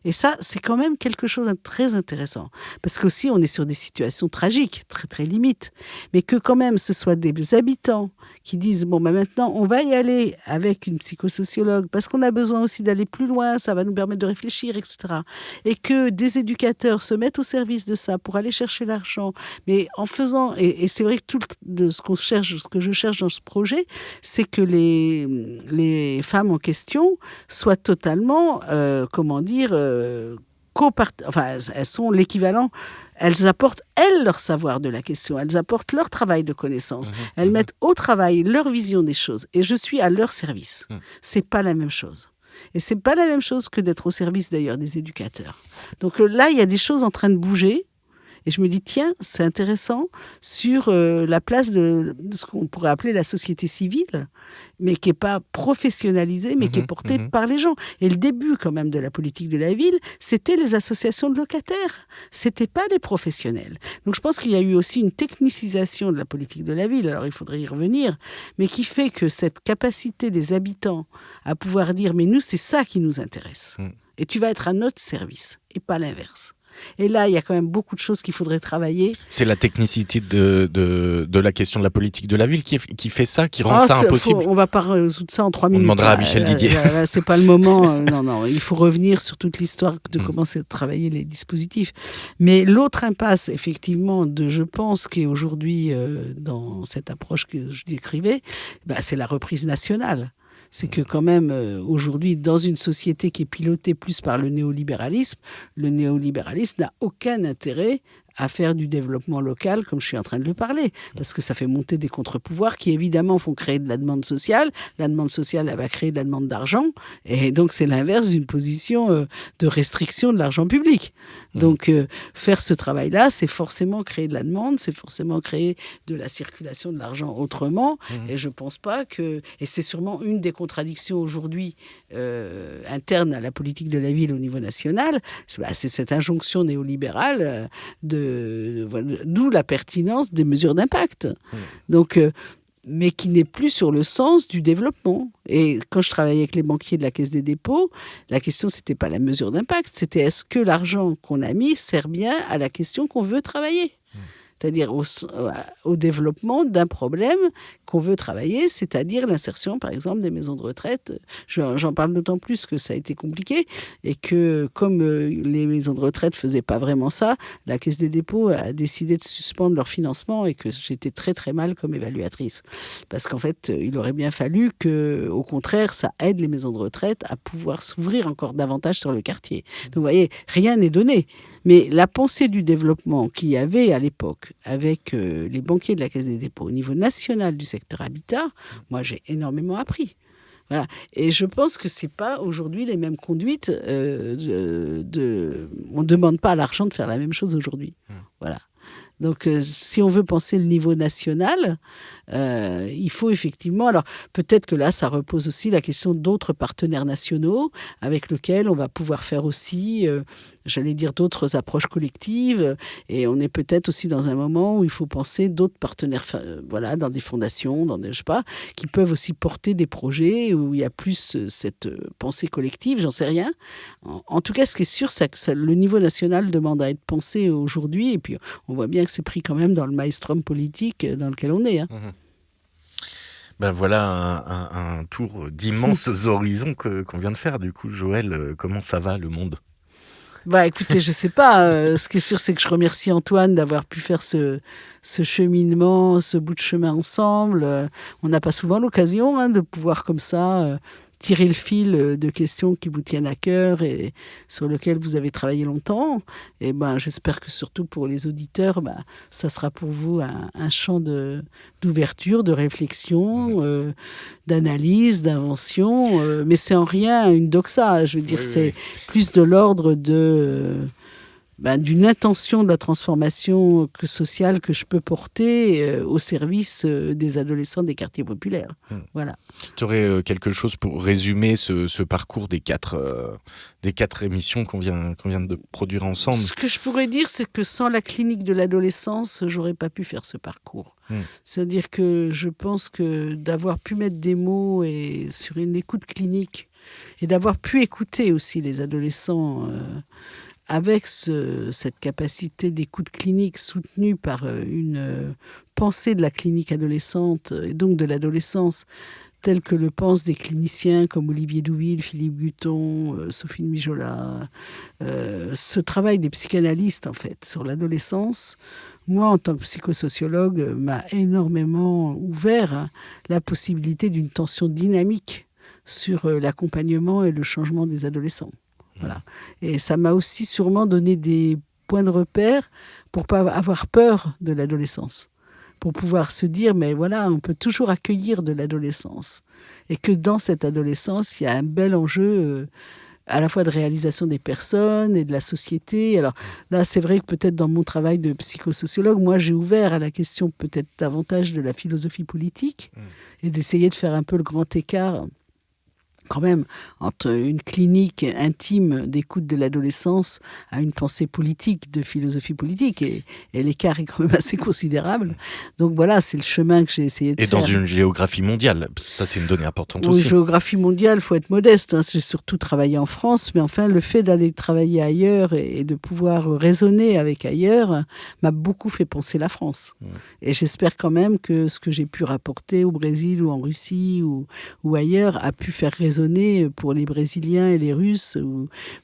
Et ça, c'est quand même quelque chose de très intéressant. Parce qu'aussi, on est sur des situations tragiques, très, très limites. Mais que quand même, ce soit des habitants qui disent, bon, ben maintenant, on va y aller avec une psychosociologue parce qu'on a besoin aussi d'aller plus loin, ça va nous permettre de réfléchir, etc. Et que des éducateurs se mettent au service de ça pour aller chercher l'argent. Mais en faisant, et c'est vrai que tout ce qu'on cherche, ce que je cherche dans ce projet, c'est que les femmes en question soient totalement, elles sont l'équivalent. Elles apportent, leur savoir de la question. Elles apportent leur travail de connaissance. Elles mettent au travail leur vision des choses. Et je suis à leur service. C'est pas la même chose. Et c'est pas la même chose que d'être au service, d'ailleurs, des éducateurs. Donc là, il y a des choses en train de bouger. Et je me dis, tiens, c'est intéressant sur la place de ce qu'on pourrait appeler la société civile, mais qui n'est pas professionnalisée, mais qui est portée par les gens. Et le début, quand même, de la politique de la ville, c'était les associations de locataires. Ce n'était pas les professionnels. Donc je pense qu'il y a eu aussi une technicisation de la politique de la ville, alors il faudrait y revenir, mais qui fait que cette capacité des habitants à pouvoir dire, mais nous, c'est ça qui nous intéresse. Et tu vas être à notre service, et pas l'inverse. Et là, il y a quand même beaucoup de choses qu'il faudrait travailler. C'est la technicité de la question de la politique de la ville qui fait ça, qui rend ça impossible. On ne va pas résoudre ça en 3 minutes. On demandera à Michel Didier. C'est pas le moment. Non, il faut revenir sur toute l'histoire de comment c'est de travailler les dispositifs. Mais l'autre impasse, effectivement, je pense, qui est aujourd'hui dans cette approche que je décrivais, c'est la reprise nationale. C'est que quand même, aujourd'hui, dans une société qui est pilotée plus par le néolibéralisme n'a aucun intérêt à faire du développement local, comme je suis en train de le parler, parce que ça fait monter des contre-pouvoirs qui, évidemment, font créer de la demande sociale. La demande sociale, elle va créer de la demande d'argent, et donc c'est l'inverse d'une position de restriction de l'argent public. Donc, faire ce travail-là, c'est forcément créer de la demande, c'est forcément créer de la circulation de l'argent autrement, et je pense pas que... Et c'est sûrement une des contradictions aujourd'hui internes à la politique de la ville au niveau national, c'est cette injonction néolibérale d'où la pertinence des mesures d'impact. Donc, mais qui n'est plus sur le sens du développement. Et quand je travaillais avec les banquiers de la Caisse des dépôts, la question, c'était pas la mesure d'impact, c'était est-ce que l'argent qu'on a mis sert bien à la question qu'on veut travailler ? C'est-à-dire au développement d'un problème qu'on veut travailler, c'est-à-dire l'insertion, par exemple, des maisons de retraite. J'en parle d'autant plus que ça a été compliqué et que, comme les maisons de retraite ne faisaient pas vraiment ça, la Caisse des dépôts a décidé de suspendre leur financement et que j'étais très, très mal comme évaluatrice. Parce qu'en fait, il aurait bien fallu que, au contraire, ça aide les maisons de retraite à pouvoir s'ouvrir encore davantage sur le quartier. Donc, vous voyez, rien n'est donné. Mais la pensée du développement qu'il y avait à l'époque, avec les banquiers de la Caisse des dépôts au niveau national du secteur habitat, moi j'ai énormément appris. Voilà. Et je pense que c'est pas aujourd'hui les mêmes conduites. On ne demande pas à l'argent de faire la même chose aujourd'hui. Voilà. Donc, si on veut penser le niveau national, il faut effectivement... Alors, peut-être que là, ça repose aussi la question d'autres partenaires nationaux avec lesquels on va pouvoir faire aussi, j'allais dire, d'autres approches collectives. Et on est peut-être aussi dans un moment où il faut penser d'autres partenaires, dans des fondations, je sais pas, qui peuvent aussi porter des projets où il y a plus cette pensée collective, j'en sais rien. En tout cas, ce qui est sûr, c'est que le niveau national demande à être pensé aujourd'hui. Et puis, on voit bien que c'est pris quand même dans le maelstrom politique dans lequel on est. Ben voilà un tour d'immenses horizons qu'on vient de faire. Du coup, Joël, comment ça va le monde ? Écoutez, je sais pas. Ce qui est sûr, c'est que je remercie Antoine d'avoir pu faire ce ce cheminement, ce bout de chemin ensemble. On n'a pas souvent l'occasion de pouvoir comme ça tirer le fil de questions qui vous tiennent à cœur et sur lesquelles vous avez travaillé longtemps. Et j'espère que surtout pour les auditeurs, ça sera pour vous un champ d'ouverture, de réflexion, d'analyse, d'invention. Mais c'est en rien une doxa. Je veux dire, c'est plus de l'ordre d'une intention de la transformation sociale que je peux porter au service des adolescents des quartiers populaires. Voilà. Tu aurais quelque chose pour résumer ce parcours des quatre émissions qu'on vient de produire ensemble? Ce que je pourrais dire, c'est que sans la clinique de l'adolescence, j'aurais pas pu faire ce parcours. C'est-à-dire que je pense que d'avoir pu mettre des mots sur une écoute clinique et d'avoir pu écouter aussi les adolescents avec cette capacité d'écoute clinique soutenue par une pensée de la clinique adolescente et donc de l'adolescence, telle que le pensent des cliniciens comme Olivier Douville, Philippe Guton, Sophie Mijola, ce travail des psychanalystes en fait sur l'adolescence, moi en tant que psychosociologue, m'a énormément ouvert la possibilité d'une tension dynamique sur l'accompagnement et le changement des adolescents. Voilà. Et ça m'a aussi sûrement donné des points de repère pour pas avoir peur de l'adolescence, pour pouvoir se dire mais voilà, on peut toujours accueillir de l'adolescence et que dans cette adolescence il y a un bel enjeu à la fois de réalisation des personnes et de la société. Alors là, c'est vrai que peut-être dans mon travail de psychosociologue, moi j'ai ouvert à la question peut-être davantage de la philosophie politique et d'essayer de faire un peu le grand écart quand même entre une clinique intime d'écoute de l'adolescence à une pensée politique, de philosophie politique. Et l'écart est quand même assez considérable. Donc voilà, c'est le chemin que j'ai essayé de faire. Et dans une géographie mondiale, ça c'est une donnée importante aussi. Oui, géographie mondiale, il faut être modeste. J'ai surtout travaillé en France, mais enfin le fait d'aller travailler ailleurs et de pouvoir raisonner avec ailleurs m'a beaucoup fait penser la France. Et j'espère quand même que ce que j'ai pu rapporter au Brésil ou en Russie ou ailleurs a pu faire raisonner pour les Brésiliens et les Russes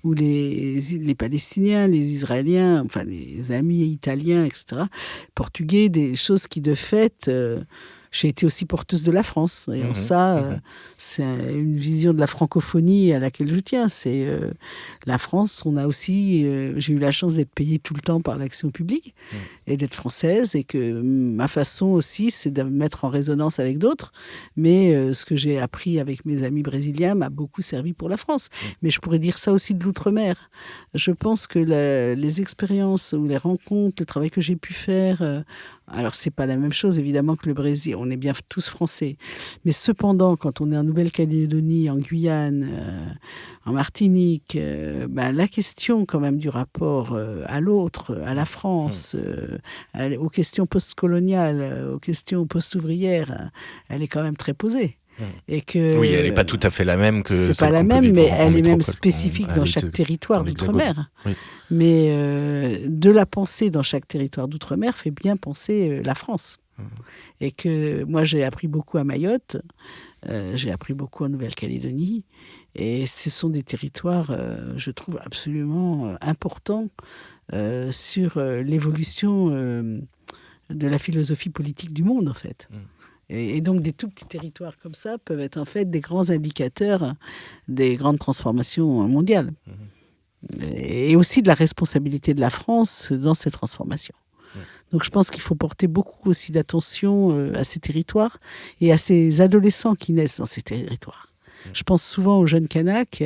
ou les Palestiniens, les Israéliens, enfin les amis italiens, etc., portugais, des choses qui de fait... j'ai été aussi porteuse de la France. Et c'est une vision de la francophonie à laquelle je tiens. C'est la France, on a aussi... j'ai eu la chance d'être payée tout le temps par l'action publique et d'être française. Et que ma façon aussi, c'est de me mettre en résonance avec d'autres. Mais ce que j'ai appris avec mes amis brésiliens m'a beaucoup servi pour la France. Mais je pourrais dire ça aussi de l'outre-mer. Je pense que les expériences ou les rencontres, le travail que j'ai pu faire... alors, c'est pas la même chose, évidemment, que le Brésil. On est bien tous français. Mais cependant, quand on est en Nouvelle-Calédonie, en Guyane, en Martinique, la question, quand même, du rapport à l'autre, à la France, aux questions postcoloniales, aux questions post-ouvrières, elle est quand même très posée. Et que, oui, elle n'est pas tout à fait la même que c'est celle pas la qu'on peut même, vivre mais en elle est même métropole, spécifique dans chaque territoire d'outre-mer. Oui. Mais de la pensée dans chaque territoire d'outre-mer fait bien penser la France. Et que moi, j'ai appris beaucoup à Mayotte, j'ai appris beaucoup en Nouvelle-Calédonie, et ce sont des territoires, je trouve, absolument importants sur l'évolution de la philosophie politique du monde, en fait. Et donc, des tout petits territoires comme ça peuvent être en fait des grands indicateurs des grandes transformations mondiales. Et aussi de la responsabilité de la France dans ces transformations. Donc, je pense qu'il faut porter beaucoup aussi d'attention à ces territoires et à ces adolescents qui naissent dans ces territoires. Je pense souvent aux jeunes Kanaks,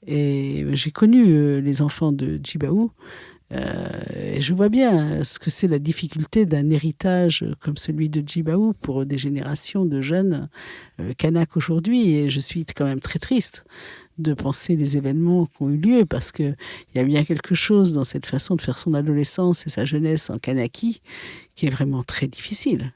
et j'ai connu les enfants de Djibaou. Et je vois bien ce que c'est la difficulté d'un héritage comme celui de Djibaou pour des générations de jeunes Kanaks aujourd'hui. Et je suis quand même très triste de penser les événements qui ont eu lieu, parce qu'il y a bien quelque chose dans cette façon de faire son adolescence et sa jeunesse en Kanaki qui est vraiment très difficile.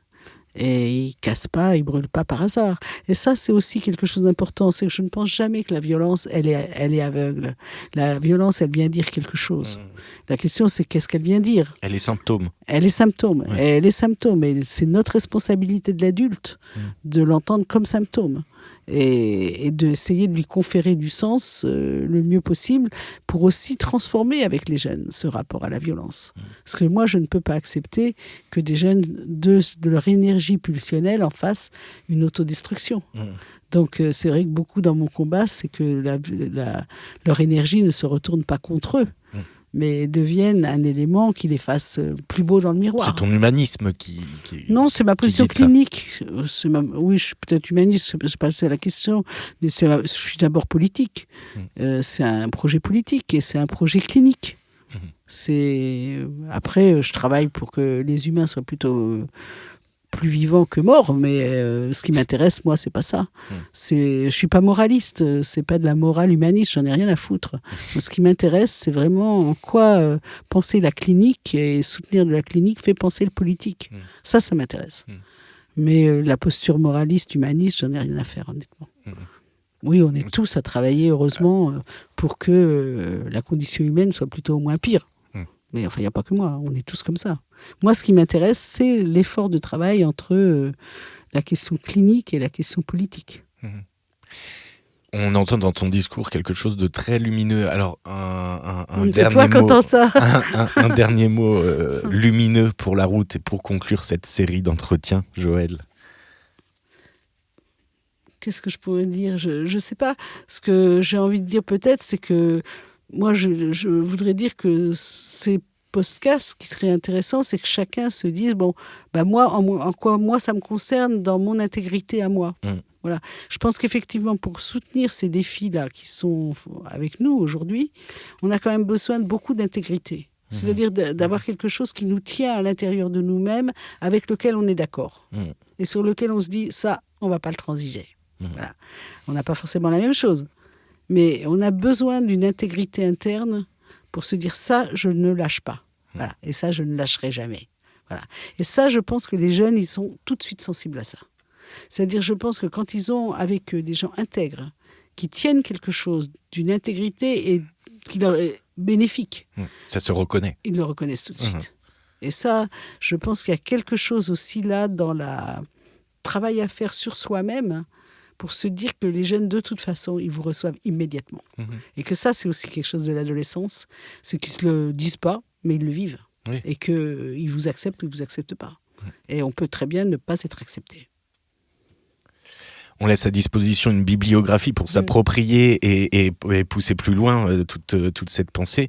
Et ils cassent pas, ils brûlent pas par hasard. Et ça, c'est aussi quelque chose d'important. C'est que je ne pense jamais que la violence, elle est aveugle. La violence, elle vient dire quelque chose. La question, c'est qu'est-ce qu'elle vient dire ? Elle est symptôme. Elle est symptôme. Ouais. Elle est symptôme. Et c'est notre responsabilité de l'adulte de l'entendre comme symptôme. et d'essayer de lui conférer du sens le mieux possible pour aussi transformer avec les jeunes ce rapport à la violence. Parce que moi, je ne peux pas accepter que des jeunes, de leur énergie pulsionnelle, en fassent une autodestruction. Donc, c'est vrai que beaucoup dans mon combat, c'est que leur énergie ne se retourne pas contre eux, mais devienne un élément qui les fasse plus beaux dans le miroir. C'est ton humanisme qui Non, c'est ma position clinique. Oui, je suis peut-être humaniste, c'est pas ça la question, mais je suis d'abord politique. C'est un projet politique et c'est un projet clinique. Après, je travaille pour que les humains soient plutôt plus vivants que morts, mais ce qui m'intéresse, moi, c'est pas ça. Je suis pas moraliste, c'est pas de la morale humaniste, j'en ai rien à foutre. Ce qui m'intéresse, c'est vraiment en quoi penser la clinique et soutenir de la clinique fait penser le politique. Ça m'intéresse. Mais la posture moraliste, humaniste, j'en ai rien à faire, honnêtement. Oui, on est tous à travailler, heureusement, pour que la condition humaine soit plutôt au moins pire. Mais enfin, il n'y a pas que moi, on est tous comme ça. Moi, ce qui m'intéresse, c'est l'effort de travail entre la question clinique et la question politique. On entend dans ton discours quelque chose de très lumineux. Alors, un c'est toi qui entends ça. un dernier mot lumineux pour la route et pour conclure cette série d'entretiens, Joëlle. Qu'est-ce que je pourrais dire ? Je ne sais pas. Ce que j'ai envie de dire peut-être, c'est que moi, je voudrais dire que ces podcasts, ce qui serait intéressant, c'est que chacun se dise, moi, en quoi moi, ça me concerne dans mon intégrité à moi. Voilà. Je pense qu'effectivement, pour soutenir ces défis-là qui sont avec nous aujourd'hui, on a quand même besoin de beaucoup d'intégrité. C'est-à-dire d'avoir quelque chose qui nous tient à l'intérieur de nous-mêmes, avec lequel on est d'accord. Et sur lequel on se dit, ça, on ne va pas le transiger. Voilà. On n'a pas forcément la même chose. Mais on a besoin d'une intégrité interne pour se dire ça, je ne lâche pas. Voilà. Et ça, je ne lâcherai jamais. Voilà. Et ça, je pense que les jeunes, ils sont tout de suite sensibles à ça. C'est-à-dire, je pense que quand ils ont avec eux des gens intègres, qui tiennent quelque chose d'une intégrité et qui leur est bénéfique. Ça se reconnaît. Ils le reconnaissent tout de suite. Et ça, je pense qu'il y a quelque chose aussi là dans le travail à faire sur soi-même, pour se dire que les jeunes, de toute façon, ils vous reçoivent immédiatement. Et que ça, c'est aussi quelque chose de l'adolescence. Ceux qui ne se le disent pas, mais ils le vivent. Et qu'ils vous acceptent ou ils ne vous acceptent pas. Et on peut très bien ne pas être accepté. On laisse à disposition une bibliographie pour s'approprier et pousser plus loin toute cette pensée.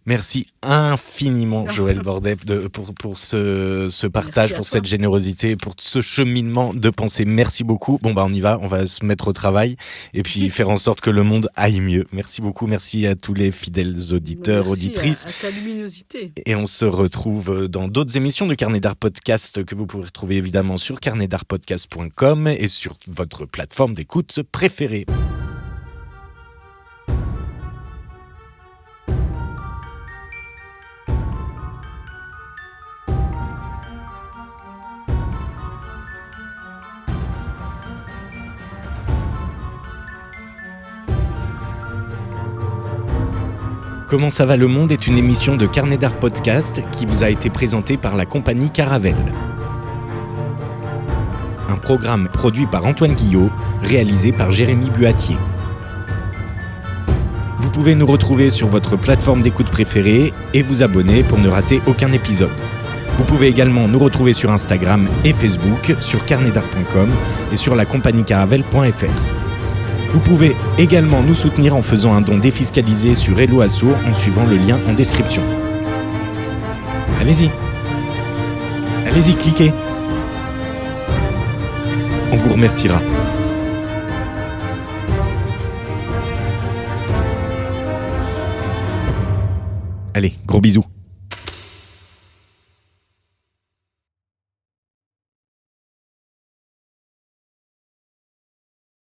Merci infiniment, Joëlle Bordet, pour ce partage, pour cette générosité, pour ce cheminement de pensée. Merci beaucoup. On y va, on va se mettre au travail et puis faire en sorte que le monde aille mieux. Merci beaucoup, merci à tous les fidèles auditeurs, auditrices. Merci à ta luminosité. Et on se retrouve dans d'autres émissions de Carnet d'Art Podcast que vous pourrez retrouver évidemment sur carnetdartpodcast.com et sur votre plateforme d'écoute préférée. Comment ça va le monde est une émission de Carnet d'Art Podcast qui vous a été présentée par la compagnie Caravelle. Un programme produit par Antoine Guillot, réalisé par Jérémy Buatier. Vous pouvez nous retrouver sur votre plateforme d'écoute préférée et vous abonner pour ne rater aucun épisode. Vous pouvez également nous retrouver sur Instagram et Facebook, sur carnetdart.com et sur lacompagniecaravelle.fr. Vous pouvez également nous soutenir en faisant un don défiscalisé sur Hello Asso en suivant le lien en description. Allez-y, cliquez. On vous remerciera. Allez, gros bisous.